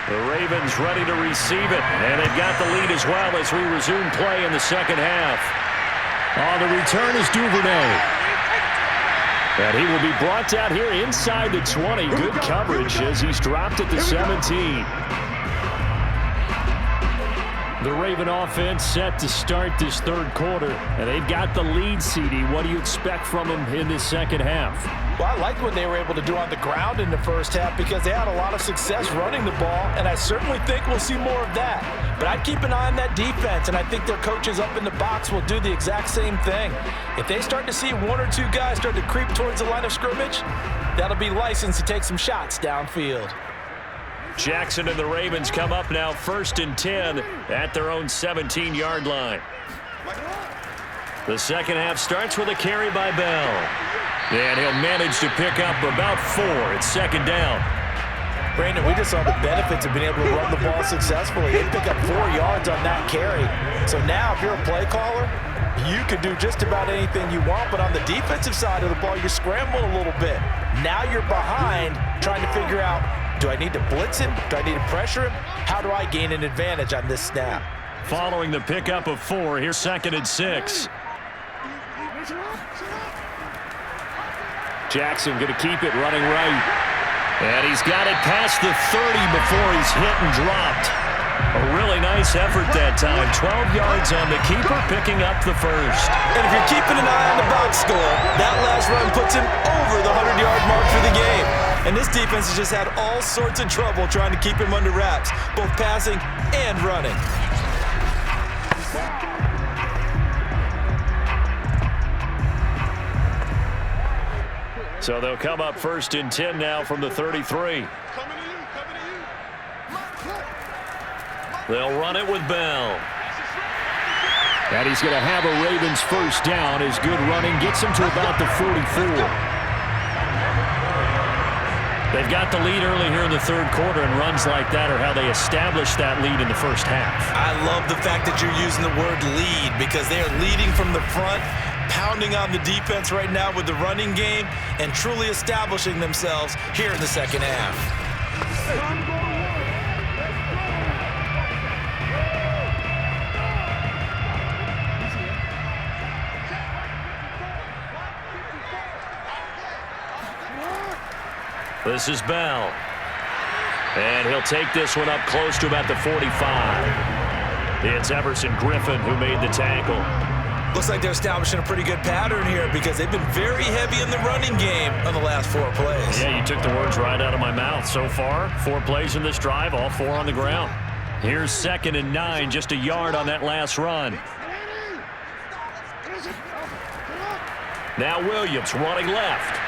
[SPEAKER 2] The Ravens ready to receive it, and they've got the lead as well as we resume play in the second half. On the return is Duvernay. And he will be brought down here inside the 20. Good coverage as he's dropped at the 17.
[SPEAKER 4] The Raven offense set to start this third quarter, and they've got the lead, CD. What do you expect from them in this second half?
[SPEAKER 3] Well, I liked what they were able to do on the ground in the first half because they had a lot of success running the ball, and I certainly think we'll see more of that. But I'd keep an eye on that defense, and I think their coaches up in the box will do the exact same thing. If they start to see one or two guys start to creep towards the line of scrimmage, that'll be licensed to take some shots downfield.
[SPEAKER 2] Jackson and the Ravens come up now 1st and 10 at their own 17-yard line. The second half starts with a carry by Bell. And he'll manage to pick up about 4 at second down.
[SPEAKER 3] Brandon, we just saw the benefits of being able to run the ball successfully. They pick up 4 yards on that carry. So now if you're a play caller, you can do just about anything you want, but on the defensive side of the ball, you scramble a little bit. Now you're behind trying to figure out, do I need to blitz him? Do I need to pressure him? How do I gain an advantage on this snap?
[SPEAKER 2] Following the pickup of 4, here's 2nd and 6. Jackson going to keep it running right. And he's got it past the 30 before he's hit and dropped. A really nice effort that time. 12 yards on the keeper, picking up the first.
[SPEAKER 3] And if you're keeping an eye on the box score, that last run puts him over the 100-yard mark for the game. And this defense has just had all sorts of trouble trying to keep him under wraps, both passing and running.
[SPEAKER 2] So they'll come up 1st and 10 now from the 33. They'll run it with Bell.
[SPEAKER 4] And he's going to have a Ravens first down. His good running gets him to about the 44. They've got the lead early here in the third quarter, and runs like that are how they establish that lead in the first half.
[SPEAKER 3] I love the fact that you're using the word lead because they are leading from the front, pounding on the defense right now with the running game, and truly establishing themselves here in the second half.
[SPEAKER 2] This is Bell. And he'll take this one up close to about the 45. It's Everson Griffin who made the tackle.
[SPEAKER 3] Looks like they're establishing a pretty good pattern here because they've been very heavy in the running game on the last 4 plays.
[SPEAKER 2] Yeah, you took the words right out of my mouth. So far, 4 plays in this drive, all 4 on the ground. Here's 2nd and 9, just a yard on that last run. Now Williams running left.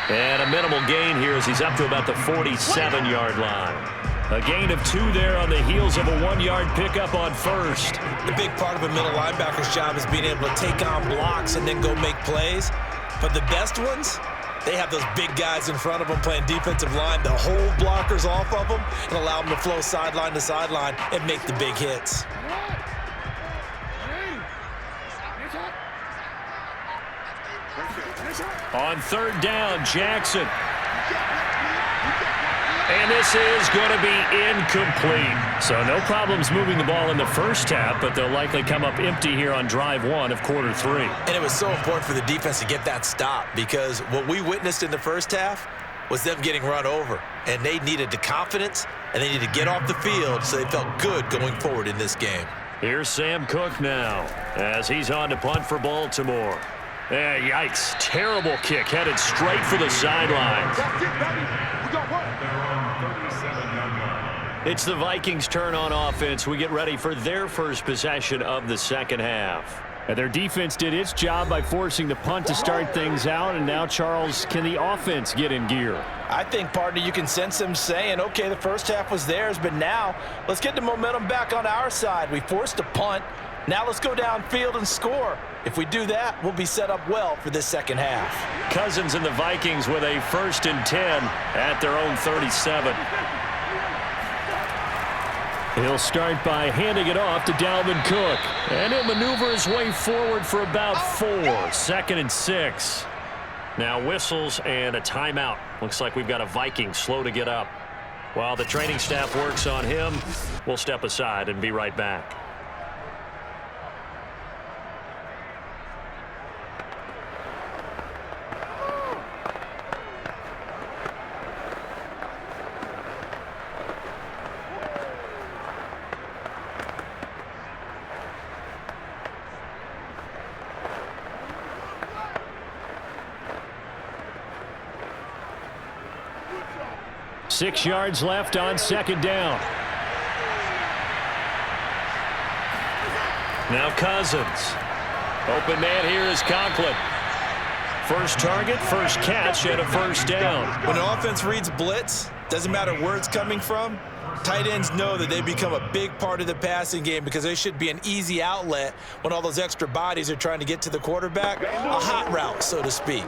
[SPEAKER 2] And a minimal gain here as he's up to about the 47-yard line. A gain of 2 there on the heels of a 1-yard pickup on first.
[SPEAKER 3] The big part of a middle linebacker's job is being able to take on blocks and then go make plays. But the best ones, they have those big guys in front of them playing defensive line to hold blockers off of them and allow them to flow sideline to sideline and make the big hits.
[SPEAKER 2] On 3rd down, Jackson. And this is going to be incomplete. So no problems moving the ball in the first half, but they'll likely come up empty here on drive 1 of quarter 3.
[SPEAKER 3] And it was so important for the defense to get that stop because what we witnessed in the first half was them getting run over. And they needed the confidence, and they needed to get off the field so they felt good going forward in this game.
[SPEAKER 2] Here's Sam Cook now as he's on to punt for Baltimore. Yikes. Terrible kick headed straight for the sidelines. It's the Vikings' turn on offense. We get ready for their first possession of the second half.
[SPEAKER 4] And their defense did its job by forcing the punt to start things out. And now, Charles, can the offense get in gear?
[SPEAKER 3] I think, partner, you can sense them saying, okay, the first half was theirs, but now let's get the momentum back on our side. We forced a punt. Now let's go downfield and score. If we do that, we'll be set up well for this second half.
[SPEAKER 2] Cousins and the Vikings with a 1st and 10 at their own 37.
[SPEAKER 4] He'll start by handing it off to Dalvin Cook. And he'll maneuver his way forward for about 4. 2nd and 6. Now whistles and a timeout. Looks like we've got a Viking slow to get up. While the training staff works on him, we'll step aside and be right back.
[SPEAKER 2] 6 yards left on second down. Now Cousins. Open man here is Conklin. First target, first catch, and a first down.
[SPEAKER 3] When an offense reads blitz, doesn't matter where it's coming from, tight ends know that they become a big part of the passing game because they should be an easy outlet when all those extra bodies are trying to get to the quarterback. A hot route, so to speak.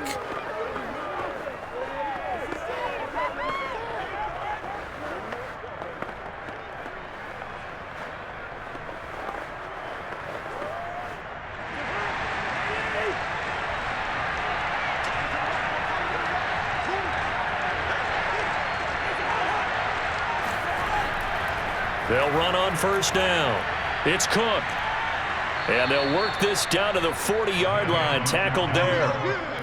[SPEAKER 2] They'll run on first down. It's Cook. And they'll work this down to the 40-yard line. Tackled there.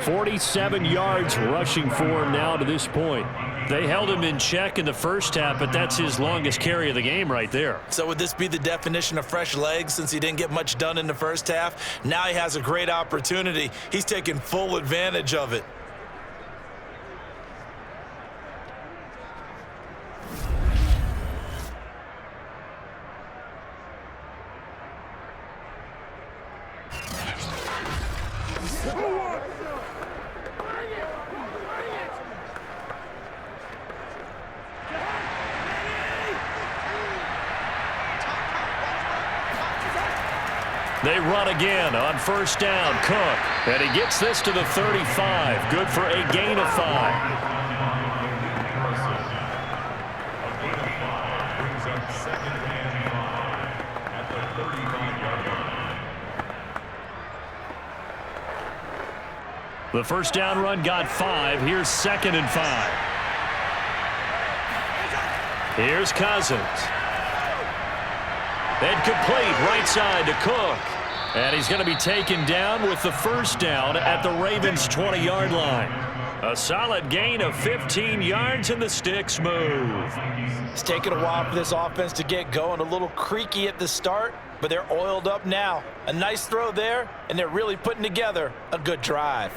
[SPEAKER 2] 47 yards rushing for him now to this point. They held him in check in the first half, but that's his longest carry of the game right there.
[SPEAKER 3] So would this be the definition of fresh legs since he didn't get much done in the first half? Now he has a great opportunity. He's taking full advantage of it.
[SPEAKER 2] They run again on first down. Cook. And he gets this to the 35. Good for a gain of 5. The first down run got 5. Here's 2nd and 5. Here's Cousins. And complete right side to Cook. And he's going to be taken down with the first down at the Ravens' 20-yard line. A solid gain of 15 yards, and the sticks move.
[SPEAKER 3] It's taken a while for this offense to get going. A little creaky at the start, but they're oiled up now. A nice throw there, and they're really putting together a good drive.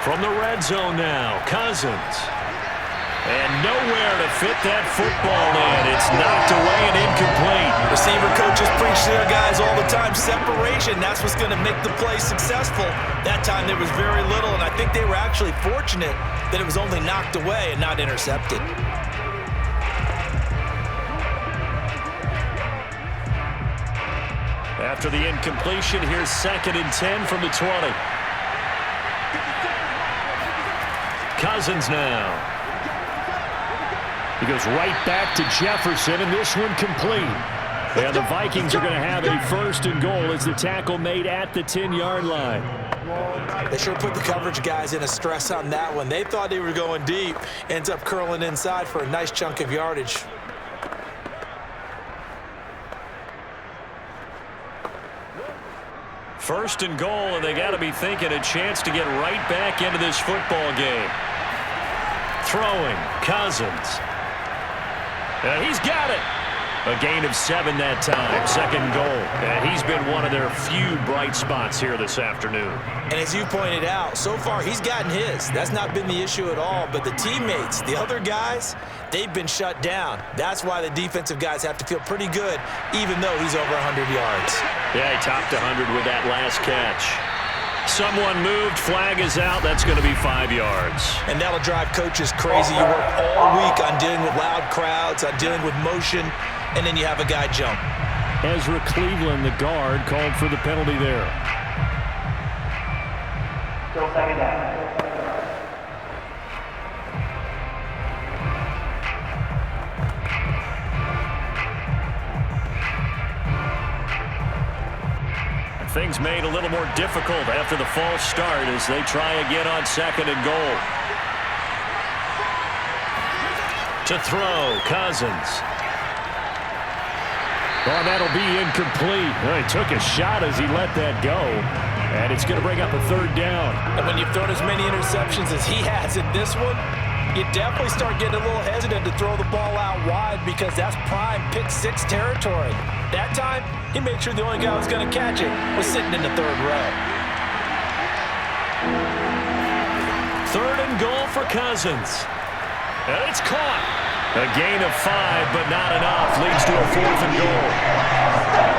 [SPEAKER 2] From the red zone now, Cousins. And nowhere to fit that football in. It's knocked away and incomplete.
[SPEAKER 3] Receiver coaches preach to their guys all the time. Separation, that's what's going to make the play successful. That time there was very little, and I think they were actually fortunate that it was only knocked away and not intercepted.
[SPEAKER 2] After the incompletion, here's 2nd and 10 from the 20. Cousins now. He goes right back to Jefferson, and this one complete. And the Vikings are going to have a 1st and goal as the tackle made at the 10-yard line.
[SPEAKER 3] They sure put the coverage guys in a stress on that one. They thought they were going deep. Ends up curling inside for a nice chunk of yardage.
[SPEAKER 2] First and goal, and they got to be thinking a chance to get right back into this football game. Throwing, Cousins. And he's got it. A gain of 7 that time. 2nd goal. And he's been one of their few bright spots here this afternoon.
[SPEAKER 3] And as you pointed out, so far he's gotten his. That's not been the issue at all. But the teammates, the other guys, they've been shut down. That's why the defensive guys have to feel pretty good, even though he's over 100 yards.
[SPEAKER 2] Yeah, he topped 100 with that last catch. Someone moved, flag is out. That's going to be 5 yards.
[SPEAKER 3] And that'll drive coaches crazy. You work all week on dealing with loud crowds, on dealing with motion, and then you have a guy jump.
[SPEAKER 2] Ezra Cleveland, the guard, called for the penalty there.
[SPEAKER 7] Still 2nd down.
[SPEAKER 2] Things made a little more difficult after the false start as they try again on 2nd and goal. To throw, Cousins. Oh, that'll be incomplete. Well, he took a shot as he let that go. And it's going to bring up a third down.
[SPEAKER 3] And when you've thrown as many interceptions as he has in this one, you definitely start getting a little hesitant to throw the ball out wide because that's prime pick six territory. That time, he made sure the only guy who was going to catch it was sitting in the third row.
[SPEAKER 2] Third and goal for Cousins. And it's caught. A gain of 5, but not enough. Leads to a fourth and goal.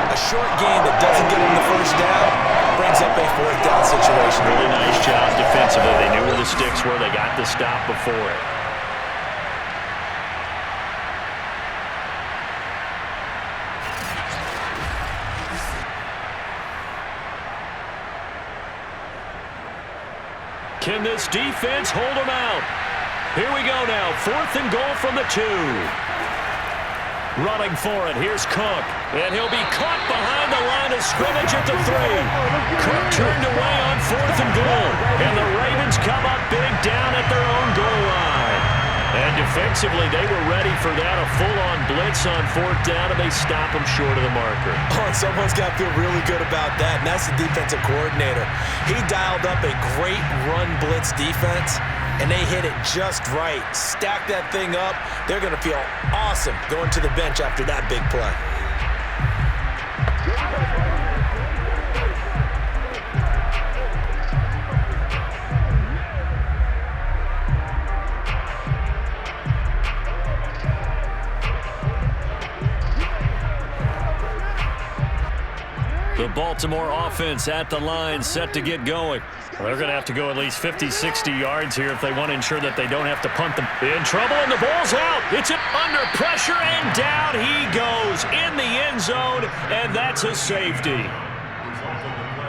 [SPEAKER 3] A short gain that doesn't get him the first down brings up a fourth down situation.
[SPEAKER 2] Really nice job defensively. They knew where the sticks were. They got the stop before it. Can this defense hold them out? Here we go now. Fourth and goal from the 2. Running for it. Here's Cook. And he'll be caught behind the line of scrimmage at the 3. Cook turned away on fourth and goal. And the Ravens come up big down at their own goal line. And defensively, they were ready for that. A full-on blitz on fourth down, and they stop them short of the marker.
[SPEAKER 3] Oh, and someone's got to feel really good about that, and that's the defensive coordinator. He dialed up a great run blitz defense, and they hit it just right. Stack that thing up. They're going to feel awesome going to the bench after that big play.
[SPEAKER 2] The Baltimore offense at the line, set to get going. Well, they're going to have to go at least 50, 60 yards here if they want to ensure that they don't have to punt them. In trouble, and the ball's out. It's under pressure, and down he goes in the end zone, and that's a safety.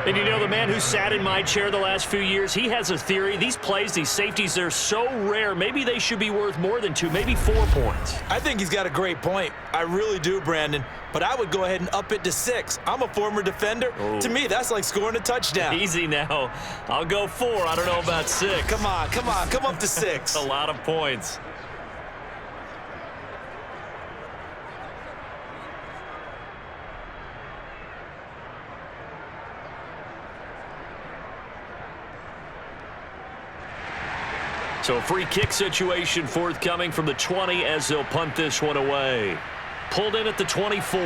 [SPEAKER 2] And you know, the man who sat in my chair the last few years, he has a theory. These plays, these safeties, they're so rare. Maybe they should be worth more than 2, maybe 4 points.
[SPEAKER 3] I think he's got a great point. I really do, Brandon. But I would go ahead and up it to 6. I'm a former defender. To me, that's like scoring a touchdown.
[SPEAKER 2] Easy now. I'll go 4. I don't know about 6.
[SPEAKER 3] Come on. Come up to 6.
[SPEAKER 2] A lot of points. So a free kick situation forthcoming from the 20 as they'll punt this one away. Pulled in at the 24.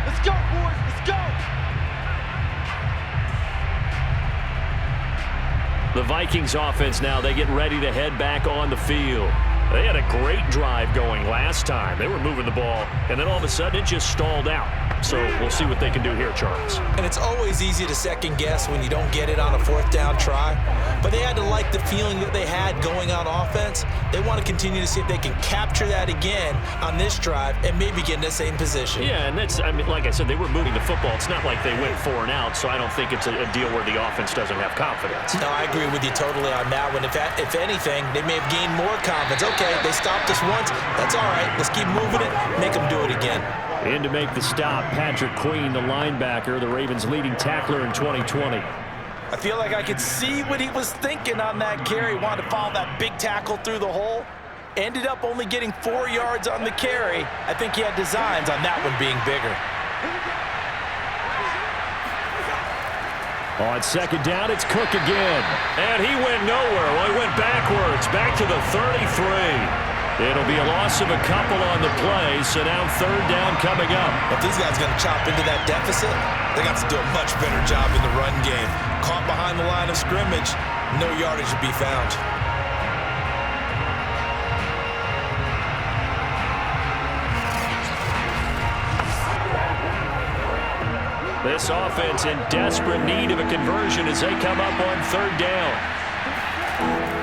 [SPEAKER 5] Let's go, boys. Let's go.
[SPEAKER 2] The Vikings offense now, they get ready to head back on the field. They had a great drive going last time. They were moving the ball, and then all of a sudden it just stalled out. So we'll see what they can do here, Charles.
[SPEAKER 3] And it's always easy to second guess when you don't get it on a fourth down try. But they had to like the feeling that they had going on offense. They want to continue to see if they can capture that again on this drive and maybe get in the same position.
[SPEAKER 2] Yeah, and that's, I mean, like I said, they were moving the football. It's not like they went 4 and out, so I don't think it's a deal where the offense doesn't have confidence.
[SPEAKER 3] No, I agree with you totally on that one. If anything, they may have gained more confidence. Okay, they stopped us once. That's all right. Let's keep moving it. Make them do it again.
[SPEAKER 2] In to make the stop, Patrick Queen, the linebacker, the Ravens' leading tackler in 2020.
[SPEAKER 3] I feel like I could see what he was thinking on that carry. Wanted to follow that big tackle through the hole. Ended up only getting 4 yards on the carry. I think he had designs on that one being bigger.
[SPEAKER 2] On second down, it's Cook again. And he went nowhere. Well, he went backwards, back to the 33. It'll be a loss of a couple on the play, so now third down coming up.
[SPEAKER 3] If these guys are going to chop into that deficit, they got to do a much better job in the run game. Caught behind the line of scrimmage, no yardage to be found.
[SPEAKER 2] This offense in desperate need of a conversion as they come up on third down.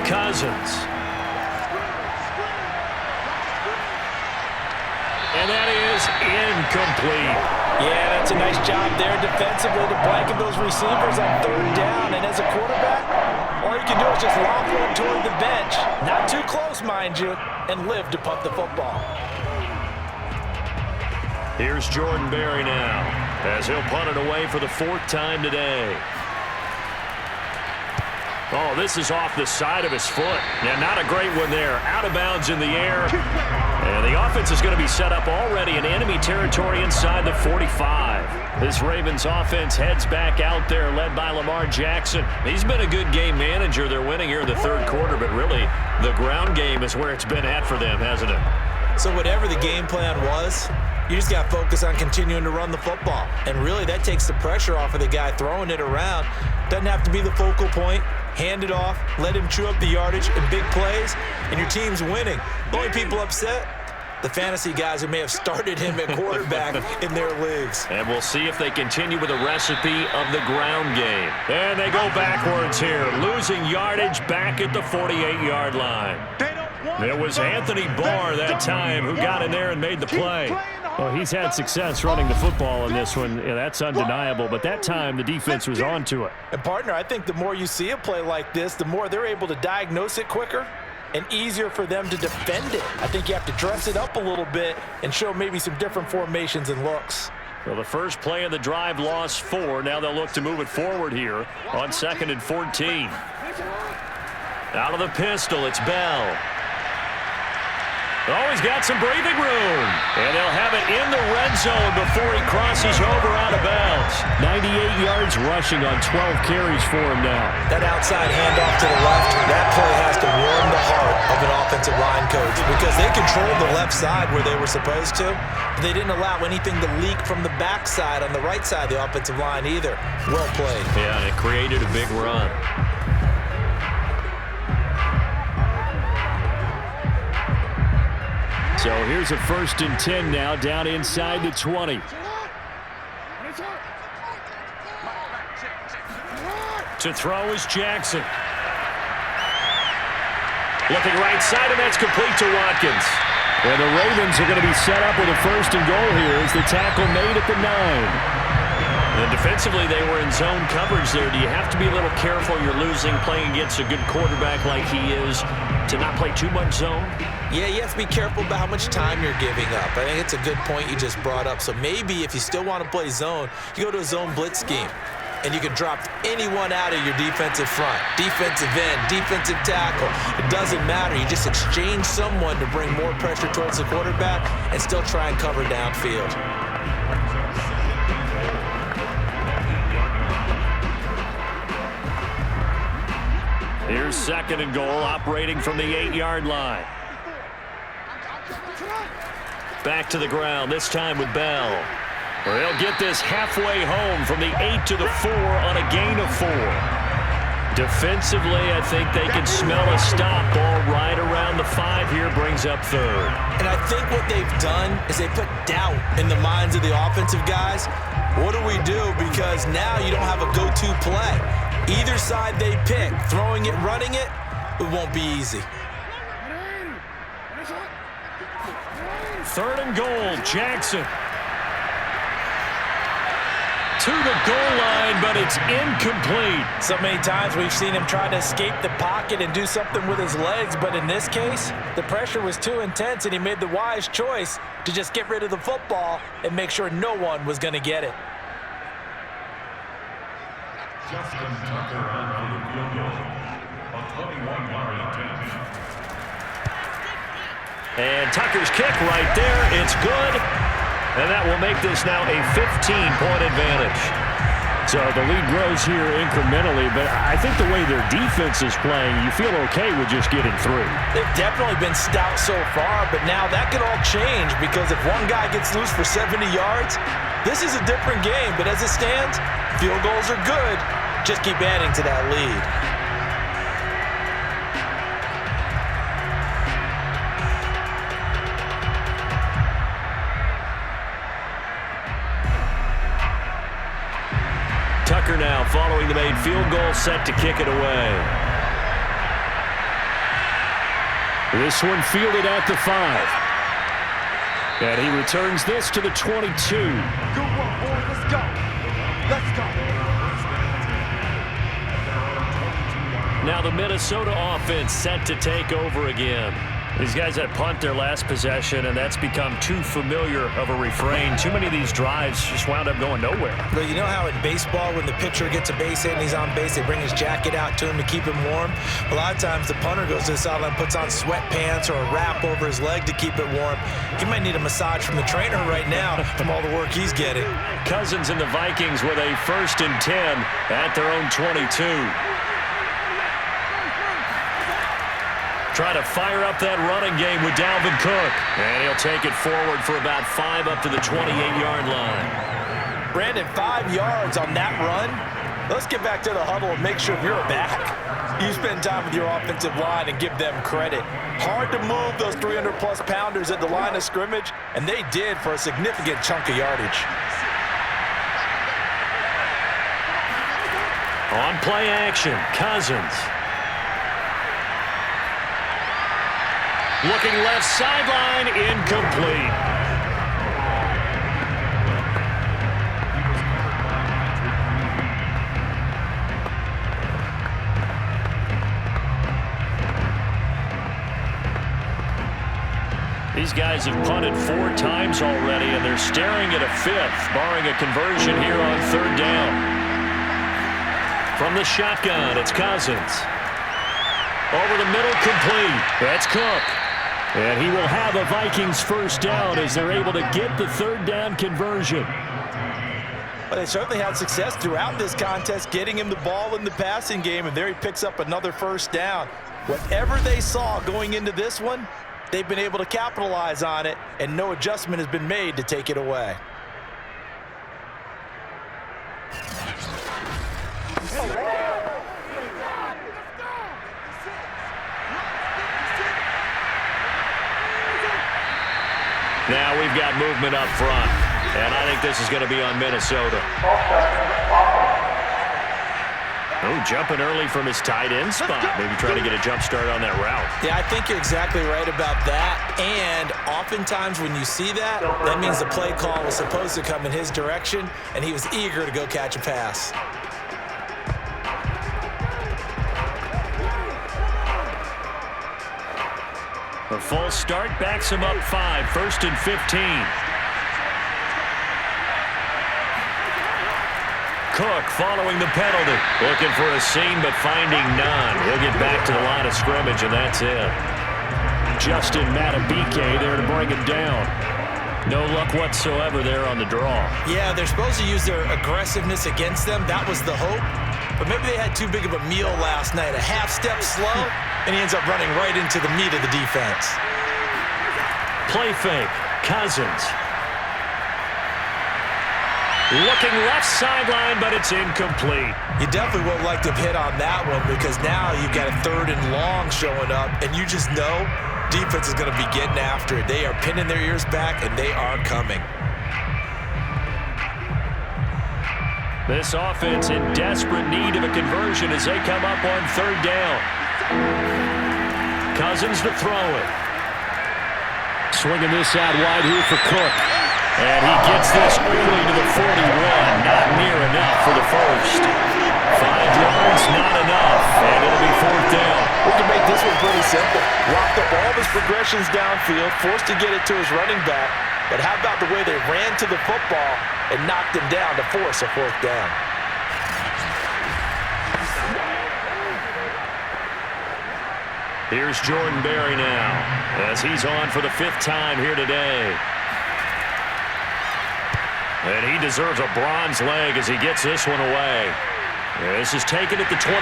[SPEAKER 2] Cousins. And that is incomplete.
[SPEAKER 3] Yeah, that's a nice job there defensively to blanket those receivers on third down. And as a quarterback, all you can do is just lob one toward the bench. Not too close, mind you, and live to punt the football.
[SPEAKER 2] Here's Jordan Berry now as he'll punt it away for the 4th time today. Oh, this is off the side of his foot. Yeah, not a great one there. Out of bounds in the air. And the offense is going to be set up already in enemy territory inside the 45. This Ravens offense heads back out there, led by Lamar Jackson. He's been a good game manager. They're winning here in the third quarter, but really the ground game is where it's been at for them, hasn't it?
[SPEAKER 3] So whatever the game plan was, you just got to focus on continuing to run the football. And really, that takes the pressure off of the guy throwing it around. Doesn't have to be the focal point. Hand it off, let him chew up the yardage in big plays, and your team's winning. The only people upset, the fantasy guys who may have started him at quarterback in their leagues.
[SPEAKER 2] And we'll see if they continue with a recipe of the ground game. And they go backwards here, losing yardage back at the 48-yard line. It was Anthony Barr that time who got in there and made the play.
[SPEAKER 4] Well, he's had success running the football in this one. Yeah, that's undeniable. But that time, the defense was on to it.
[SPEAKER 3] And, partner, I think the more you see a play like this, the more they're able to diagnose it quicker and easier for them to defend it. I think you have to dress it up a little bit and show maybe some different formations and looks.
[SPEAKER 2] Well, the first play of the drive lost 4. Now they'll look to move it forward here on 2nd and 14. Out of the pistol, it's Bell. Oh, he's got some breathing room. And they'll have it in the red zone before he crosses over out of bounds.
[SPEAKER 4] 98 yards rushing on 12 carries for him now.
[SPEAKER 3] That outside handoff to the left, that play has to warm the heart of an offensive line coach because they controlled the left side where they were supposed to. But they didn't allow anything to leak from the backside on the right side of the offensive line either. Well played.
[SPEAKER 2] Yeah, and it created a big run.
[SPEAKER 4] So here's a 1st and 10 now, down inside the 20.
[SPEAKER 2] To throw is Jackson. Looking right side, and that's complete to Watkins.
[SPEAKER 4] And the Ravens are going to be set up with a 1st and goal here as the tackle made at the 9.
[SPEAKER 2] And defensively, they were in zone coverage there. Do you have to be a little careful? You're losing, playing against a good quarterback like he is, to not play too much zone?
[SPEAKER 3] Yeah, you have to be careful about how much time you're giving up. I think it's a good point you just brought up. So maybe if you still want to play zone, you go to a zone blitz scheme. And you can drop anyone out of your defensive front, defensive end, defensive tackle. It doesn't matter. You just exchange someone to bring more pressure towards the quarterback and still try and cover downfield.
[SPEAKER 2] Here's 2nd and goal, operating from the 8-yard line. Back to the ground, this time with Bell. They'll get this halfway home from the 8 to the 4 on a gain of 4. Defensively, I think they can smell a stop. Ball right around the 5 here, brings up 3rd.
[SPEAKER 3] And I think what they've done is they put doubt in the minds of the offensive guys. What do we do? Because now you don't have a go-to play. Either side they pick, throwing it, running it, it won't be easy.
[SPEAKER 2] 3rd and goal, Jackson. To the goal line, but it's incomplete.
[SPEAKER 3] So many times we've seen him try to escape the pocket and do something with his legs, but in this case, the pressure was too intense and he made the wise choice to just get rid of the football and make sure no one was going to get it.
[SPEAKER 8] Justin Tucker on for the field goal. A 21-yard attempt.
[SPEAKER 2] And Tucker's kick right there. It's good. And that will make this now a 15-point advantage.
[SPEAKER 4] So the lead grows here incrementally, but I think the way their defense is playing, you feel okay with just getting through.
[SPEAKER 3] They've definitely been stout so far, but now that could all change because if one guy gets loose for 70 yards, this is a different game. But as it stands, field goals are good. Just keep adding to that lead.
[SPEAKER 2] Tucker now following the made field goal, set to kick it away.
[SPEAKER 4] This one fielded at the 5. And he returns this to the 22.
[SPEAKER 5] Good one, boys. Let's go. Let's go.
[SPEAKER 2] Now the Minnesota offense set to take over again. These guys had punt their last possession, and that's become too familiar of a refrain. Too many of these drives just wound up going nowhere.
[SPEAKER 3] Well, you know how in baseball, when the pitcher gets a base hit and he's on base, they bring his jacket out to him to keep him warm? A lot of times the punter goes to the sideline, puts on sweatpants or a wrap over his leg to keep it warm. He might need a massage from the trainer right now from all the work he's getting.
[SPEAKER 2] Cousins and the Vikings with a 1st and 10 at their own 22. Try to fire up that running game with Dalvin Cook. And he'll take it forward for about 5 up to the 28-yard line.
[SPEAKER 3] Brandon, 5 yards on that run. Let's get back to the huddle and make sure you're back. You spend time with your offensive line and give them credit. Hard to move those 300-plus pounders at the line of scrimmage, and they did for a significant chunk of yardage.
[SPEAKER 2] On play action, Cousins. Looking left sideline, incomplete. These guys have punted 4 times already, and they're staring at a 5th, barring a conversion here on 3rd down. From the shotgun, it's Cousins. Over the middle, complete. That's Cook. And he will have a Vikings 1st down as they're able to get the 3rd down conversion.
[SPEAKER 3] Well, they certainly had success throughout this contest, getting him the ball in the passing game, and there he picks up another 1st down. Whatever they saw going into this one, they've been able to capitalize on it, and no adjustment has been made to take it away.
[SPEAKER 2] Now we've got movement up front, and I think this is going to be on Minnesota. Oh, jumping early from his tight end spot. Maybe trying to get a jump start on that route.
[SPEAKER 3] Yeah, I think you're exactly right about that. And oftentimes when you see that, that means the play call was supposed to come in his direction, and he was eager to go catch a pass.
[SPEAKER 2] A full start backs him up 5, 1st and 15. Cook following the penalty. Looking for a seam, but finding none. He'll get back to the line of scrimmage, and that's it. Justin Matabike there to bring him down. No luck whatsoever there on the draw.
[SPEAKER 3] Yeah, they're supposed to use their aggressiveness against them. That was the hope. But maybe they had too big of a meal last night. A half step slow, and he ends up running right into the meat of the defense.
[SPEAKER 2] Play fake. Cousins. Looking left sideline, but it's incomplete.
[SPEAKER 3] You definitely would like to have hit on that one because now you've got a 3rd and long showing up, and you just know defense is going to be getting after it. They are pinning their ears back, and they are coming.
[SPEAKER 2] This offense in desperate need of a conversion as they come up on 3rd down. Cousins to throw it. Swinging this out wide here for Cook. And he gets this early to the 41. Not near enough for the 1st. 5 yards, not enough. And it'll be 4th down.
[SPEAKER 3] We can make this one pretty simple. Locked up all of his progressions downfield, forced to get it to his running back. But how about the way they ran to the football and knocked him down to force a 4th down?
[SPEAKER 2] Here's Jordan Berry now as he's on for the 5th time here today. And he deserves a bronze leg as he gets this one away. This is taken at the 23.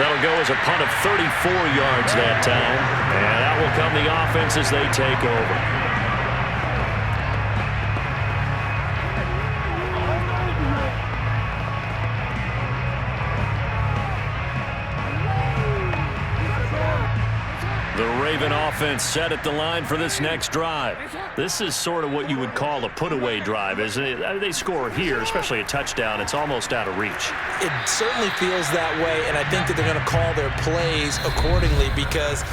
[SPEAKER 2] That'll go as a punt of 34 yards that time. And that will come the offense as they take over. The Raven offense set at the line for this next drive. This is sort of what you would call a put-away drive, isn't it? I mean, they score here, especially a touchdown. It's almost out of reach.
[SPEAKER 3] It certainly feels that way, and I think that they're going to call their plays accordingly because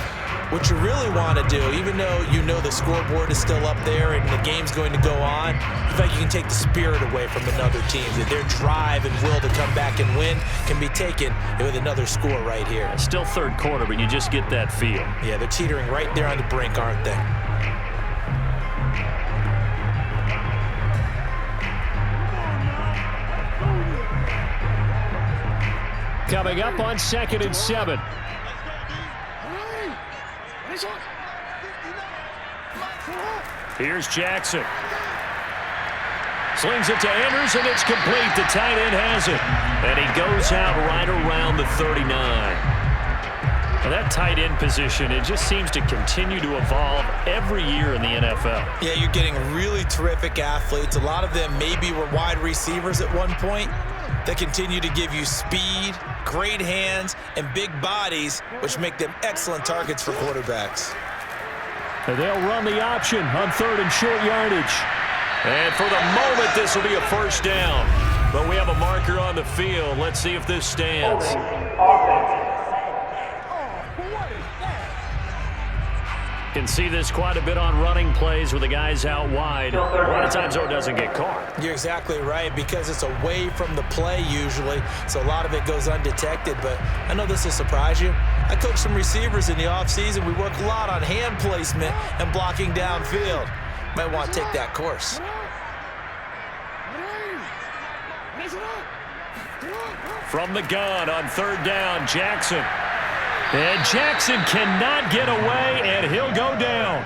[SPEAKER 3] what you really want to do, even though you know the scoreboard is still up there and the game's going to go on, you feel like you can take the spirit away from another team. That their drive and will to come back and win can be taken with another score right here.
[SPEAKER 2] Still third quarter, but you just get that feel.
[SPEAKER 3] Yeah, they're teetering right there on the brink, aren't they?
[SPEAKER 2] Coming up on 2nd and 7. Here's Jackson. Slings it to Andrews, and it's complete. The tight end has it. And he goes out right around the 39. Well, that tight end position, it just seems to continue to evolve every year in the NFL.
[SPEAKER 3] Yeah, you're getting really terrific athletes. A lot of them maybe were wide receivers at one point. They continue to give you speed, great hands, and big bodies, which make them excellent targets for quarterbacks.
[SPEAKER 2] And they'll run the option on 3rd and short yardage. And for the moment, this will be a first down. But we have a marker on the field. Let's see if this stands. Can see this quite a bit on running plays with the guys out wide. A lot of times, though, it doesn't get caught.
[SPEAKER 3] You're exactly right, because it's away from the play usually, so a lot of it goes undetected. But I know this will surprise you. I coach some receivers in the offseason. We work a lot on hand placement and blocking downfield. Might want to take that course.
[SPEAKER 2] From the gun on 3rd down, Jackson. And Jackson cannot get away, and he'll go down.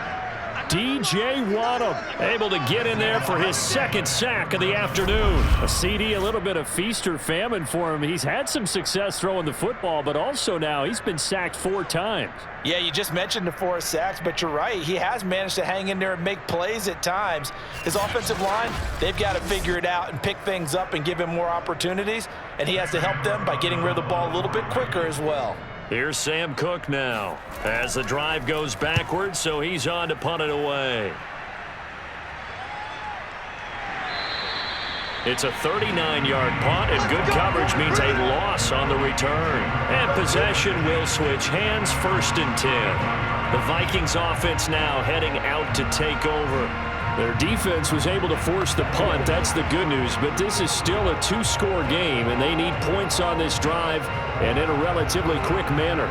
[SPEAKER 2] DJ Wadham able to get in there for his 2nd sack of the afternoon. A CD, a little bit of feast or famine for him. He's had some success throwing the football, but also now he's been sacked 4 times.
[SPEAKER 3] Yeah, you just mentioned the 4 sacks, but you're right. He has managed to hang in there and make plays at times. His offensive line, they've got to figure it out and pick things up and give him more opportunities, and he has to help them by getting rid of the ball a little bit quicker as well.
[SPEAKER 2] Here's Sam Cook now as the drive goes backwards, so he's on to punt it away. It's a 39-yard punt, and good coverage means a loss on the return. And possession will switch hands, 1st and 10. The Vikings offense now heading out to take over. Their defense was able to force the punt. That's the good news. But this is still a 2-score game, and they need points on this drive and in a relatively quick manner.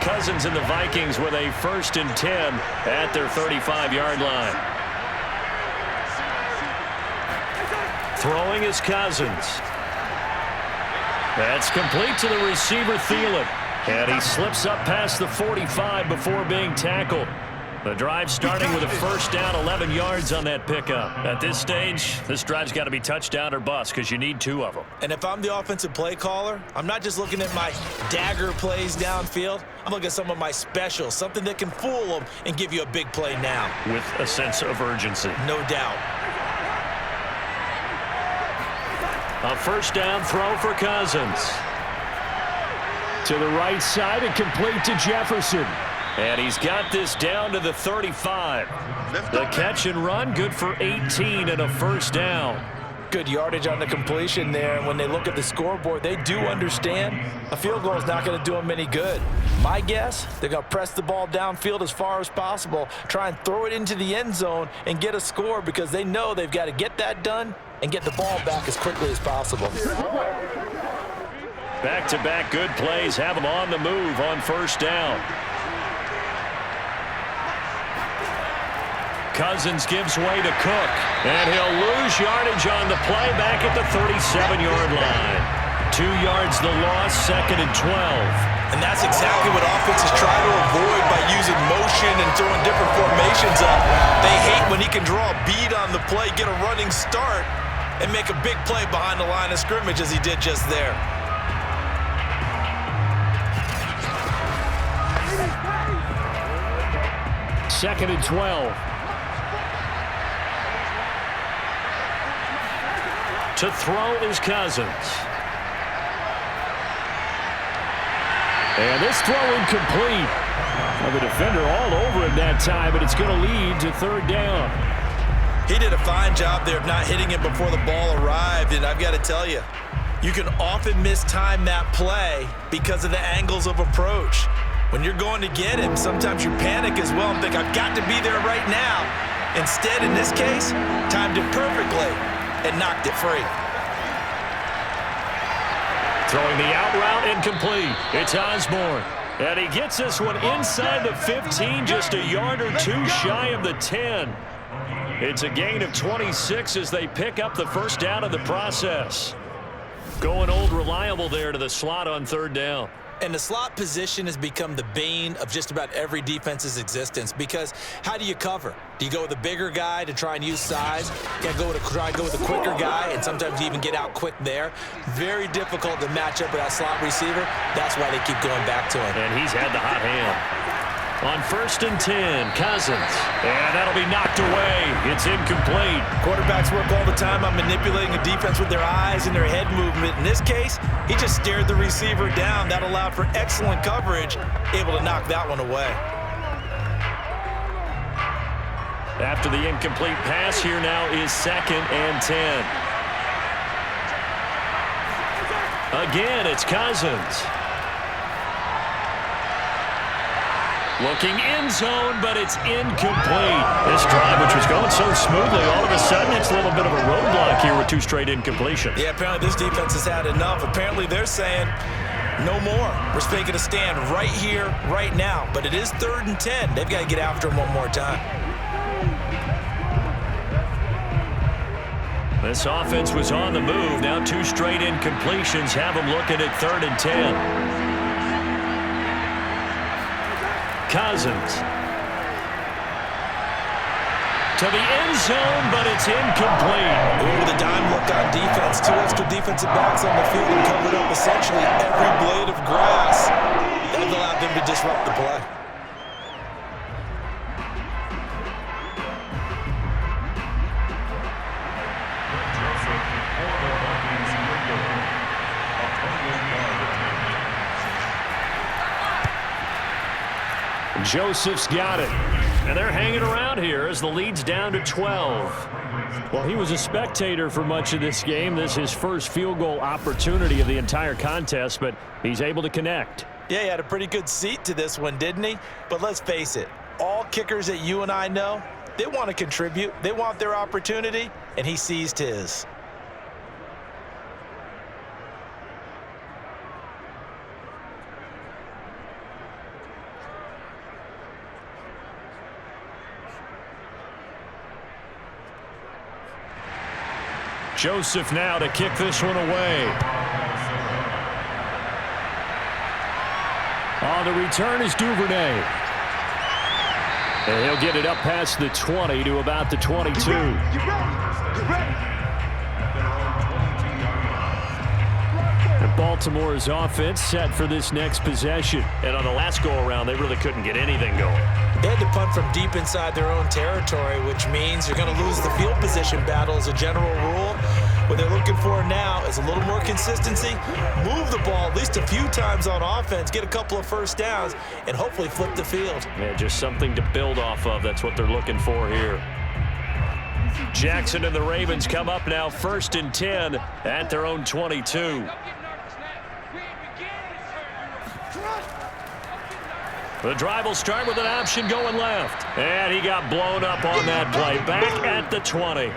[SPEAKER 2] Cousins and the Vikings with a 1st and 10 at their 35-yard line. Throwing is Cousins. That's complete to the receiver, Thielen. And he slips up past the 45 before being tackled. The drive starting with a 1st down, 11 yards on that pickup. At this stage, this drive's got to be touchdown or bust because you need 2 of them.
[SPEAKER 3] And if I'm the offensive play caller, I'm not just looking at my dagger plays downfield. I'm looking at some of my specials, something that can fool them and give you a big play now.
[SPEAKER 2] With a sense of urgency.
[SPEAKER 3] No doubt.
[SPEAKER 2] A 1st down throw for Cousins. To the right side and complete to Jefferson. And he's got this down to the 35. The catch and run, good for 18 and a 1st down.
[SPEAKER 3] Good yardage on the completion there. And when they look at the scoreboard, they do understand a field goal is not going to do them any good. My guess, they're going to press the ball downfield as far as possible, try and throw it into the end zone and get a score because they know they've got to get that done and get the ball back as quickly as possible.
[SPEAKER 2] Back-to-back good plays have them on the move on 1st down. Cousins gives way to Cook, and he'll lose yardage on the play back at the 37-yard line. 2 yards the loss, 2nd and 12.
[SPEAKER 3] And that's exactly what offenses try to avoid by using motion and throwing different formations up. They hate when he can draw a bead on the play, get a running start, and make a big play behind the line of scrimmage as he did just there.
[SPEAKER 2] Second and 12. To throw is Cousins. And this throw incomplete. Well, the defender all over him that time, but it's going to lead to 3rd down.
[SPEAKER 3] He did a fine job there of not hitting him before the ball arrived, and I've got to tell you, you can often mistime that play because of the angles of approach. When you're going to get him, sometimes you panic as well and think, I've got to be there right now. Instead, in this case, timed it perfectly and knocked it free.
[SPEAKER 2] Throwing the out route incomplete. It's Osborne. And he gets this one inside the 15, just a yard or two shy of the 10. It's a gain of 26 as they pick up the first down in the process. Going old reliable there to the slot on third down.
[SPEAKER 3] And the slot position has become the bane of just about every defense's existence, because how do you cover? Do you go with a bigger guy to try and use size? You gotta try and go with a quicker guy, and sometimes you even get out quick there. Very difficult to match up with that slot receiver. That's why they keep going back to him.
[SPEAKER 2] And he's had the hot hand. On 1st and 10, Cousins. And that'll be knocked away. It's incomplete.
[SPEAKER 3] Quarterbacks work all the time on manipulating a defense with their eyes and their head movement. In this case, he just stared the receiver down. That allowed for excellent coverage, able to knock that one away.
[SPEAKER 2] After the incomplete pass, here now is 2nd and 10. Again, it's Cousins. Looking end zone, but it's incomplete. This drive, which was going so smoothly, all of a sudden it's a little bit of a roadblock here with 2 straight incompletions.
[SPEAKER 3] Yeah, apparently this defense has had enough. Apparently they're saying, no more. We're making a stand right here, right now. But it is 3rd and 10. They've got to get after him one more time.
[SPEAKER 2] This offense was on the move. Now 2 straight incompletions have them looking at 3rd and 10. Cousins to the end zone, but it's incomplete.
[SPEAKER 3] With a dime look on defense, 2 extra defensive backs on the field and covered up essentially every blade of grass. That allowed them to disrupt the play.
[SPEAKER 2] Joseph's got it. And they're hanging around here as the lead's down to 12. Well, he was a spectator for much of this game. This is his first field goal opportunity of the entire contest, but he's able to connect.
[SPEAKER 3] Yeah, he had a pretty good seat to this one, didn't he? But let's face it, all kickers that you and I know, they want to contribute. They want their opportunity, and he seized his.
[SPEAKER 2] Joseph now to kick this one away. On the return is Duvernay. And he'll get it up past the 20 to about the 22.
[SPEAKER 5] Get ready.
[SPEAKER 2] And Baltimore's offense set for this next possession. And on the last go-around, they really couldn't get anything going.
[SPEAKER 3] They had to punt from deep inside their own territory, which means you're going to lose the field position battle as a general rule. What they're looking for now is a little more consistency, move the ball at least a few times on offense, get a couple of first downs, and hopefully flip the field.
[SPEAKER 2] Yeah, just something to build off of. That's what they're looking for here. Jackson and the Ravens come up now 1st and 10 at their own 22. The drive will start with an option going left. And he got blown up on that play. Back at the 20.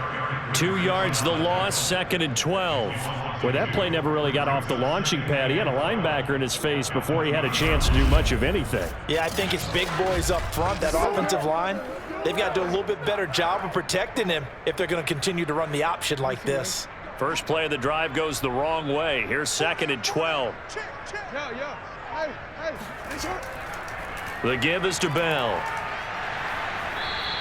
[SPEAKER 2] 2 yards the loss, 2nd and 12. Boy, that play never really got off the launching pad. He had a linebacker in his face before he had a chance to do much of anything.
[SPEAKER 3] Yeah, I think it's big boys up front, that offensive line. They've got to do a little bit better job of protecting him if they're going to continue to run the option like this.
[SPEAKER 2] First play of the drive goes the wrong way. Here's 2nd and 12. The give is to Bell.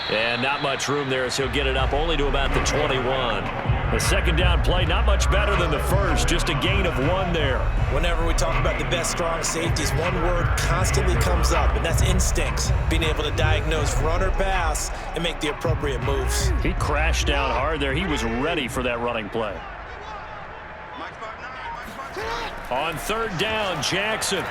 [SPEAKER 2] And not much room there as he'll get it up only to about the 21. The second down play, not much better than the first, just a gain of 1 there.
[SPEAKER 3] Whenever we talk about the best strong safeties, one word constantly comes up, and that's instincts. Being able to diagnose run or pass and make the appropriate moves.
[SPEAKER 2] He crashed down hard there. He was ready for that running play. On 3rd down, Jackson.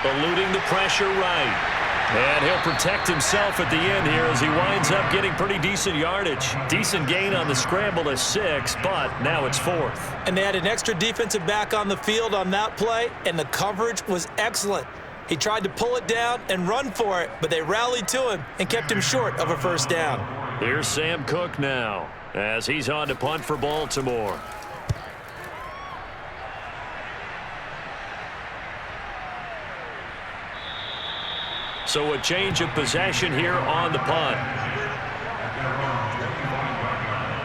[SPEAKER 2] Eluding the pressure right. And he'll protect himself at the end here as he winds up getting pretty decent yardage. Decent gain on the scramble to 6, but now it's 4th.
[SPEAKER 3] And they had an extra defensive back on the field on that play, and the coverage was excellent. He tried to pull it down and run for it, but they rallied to him and kept him short of a first down.
[SPEAKER 2] Here's Sam Cook now as he's on to punt for Baltimore. So a change of possession here on the punt.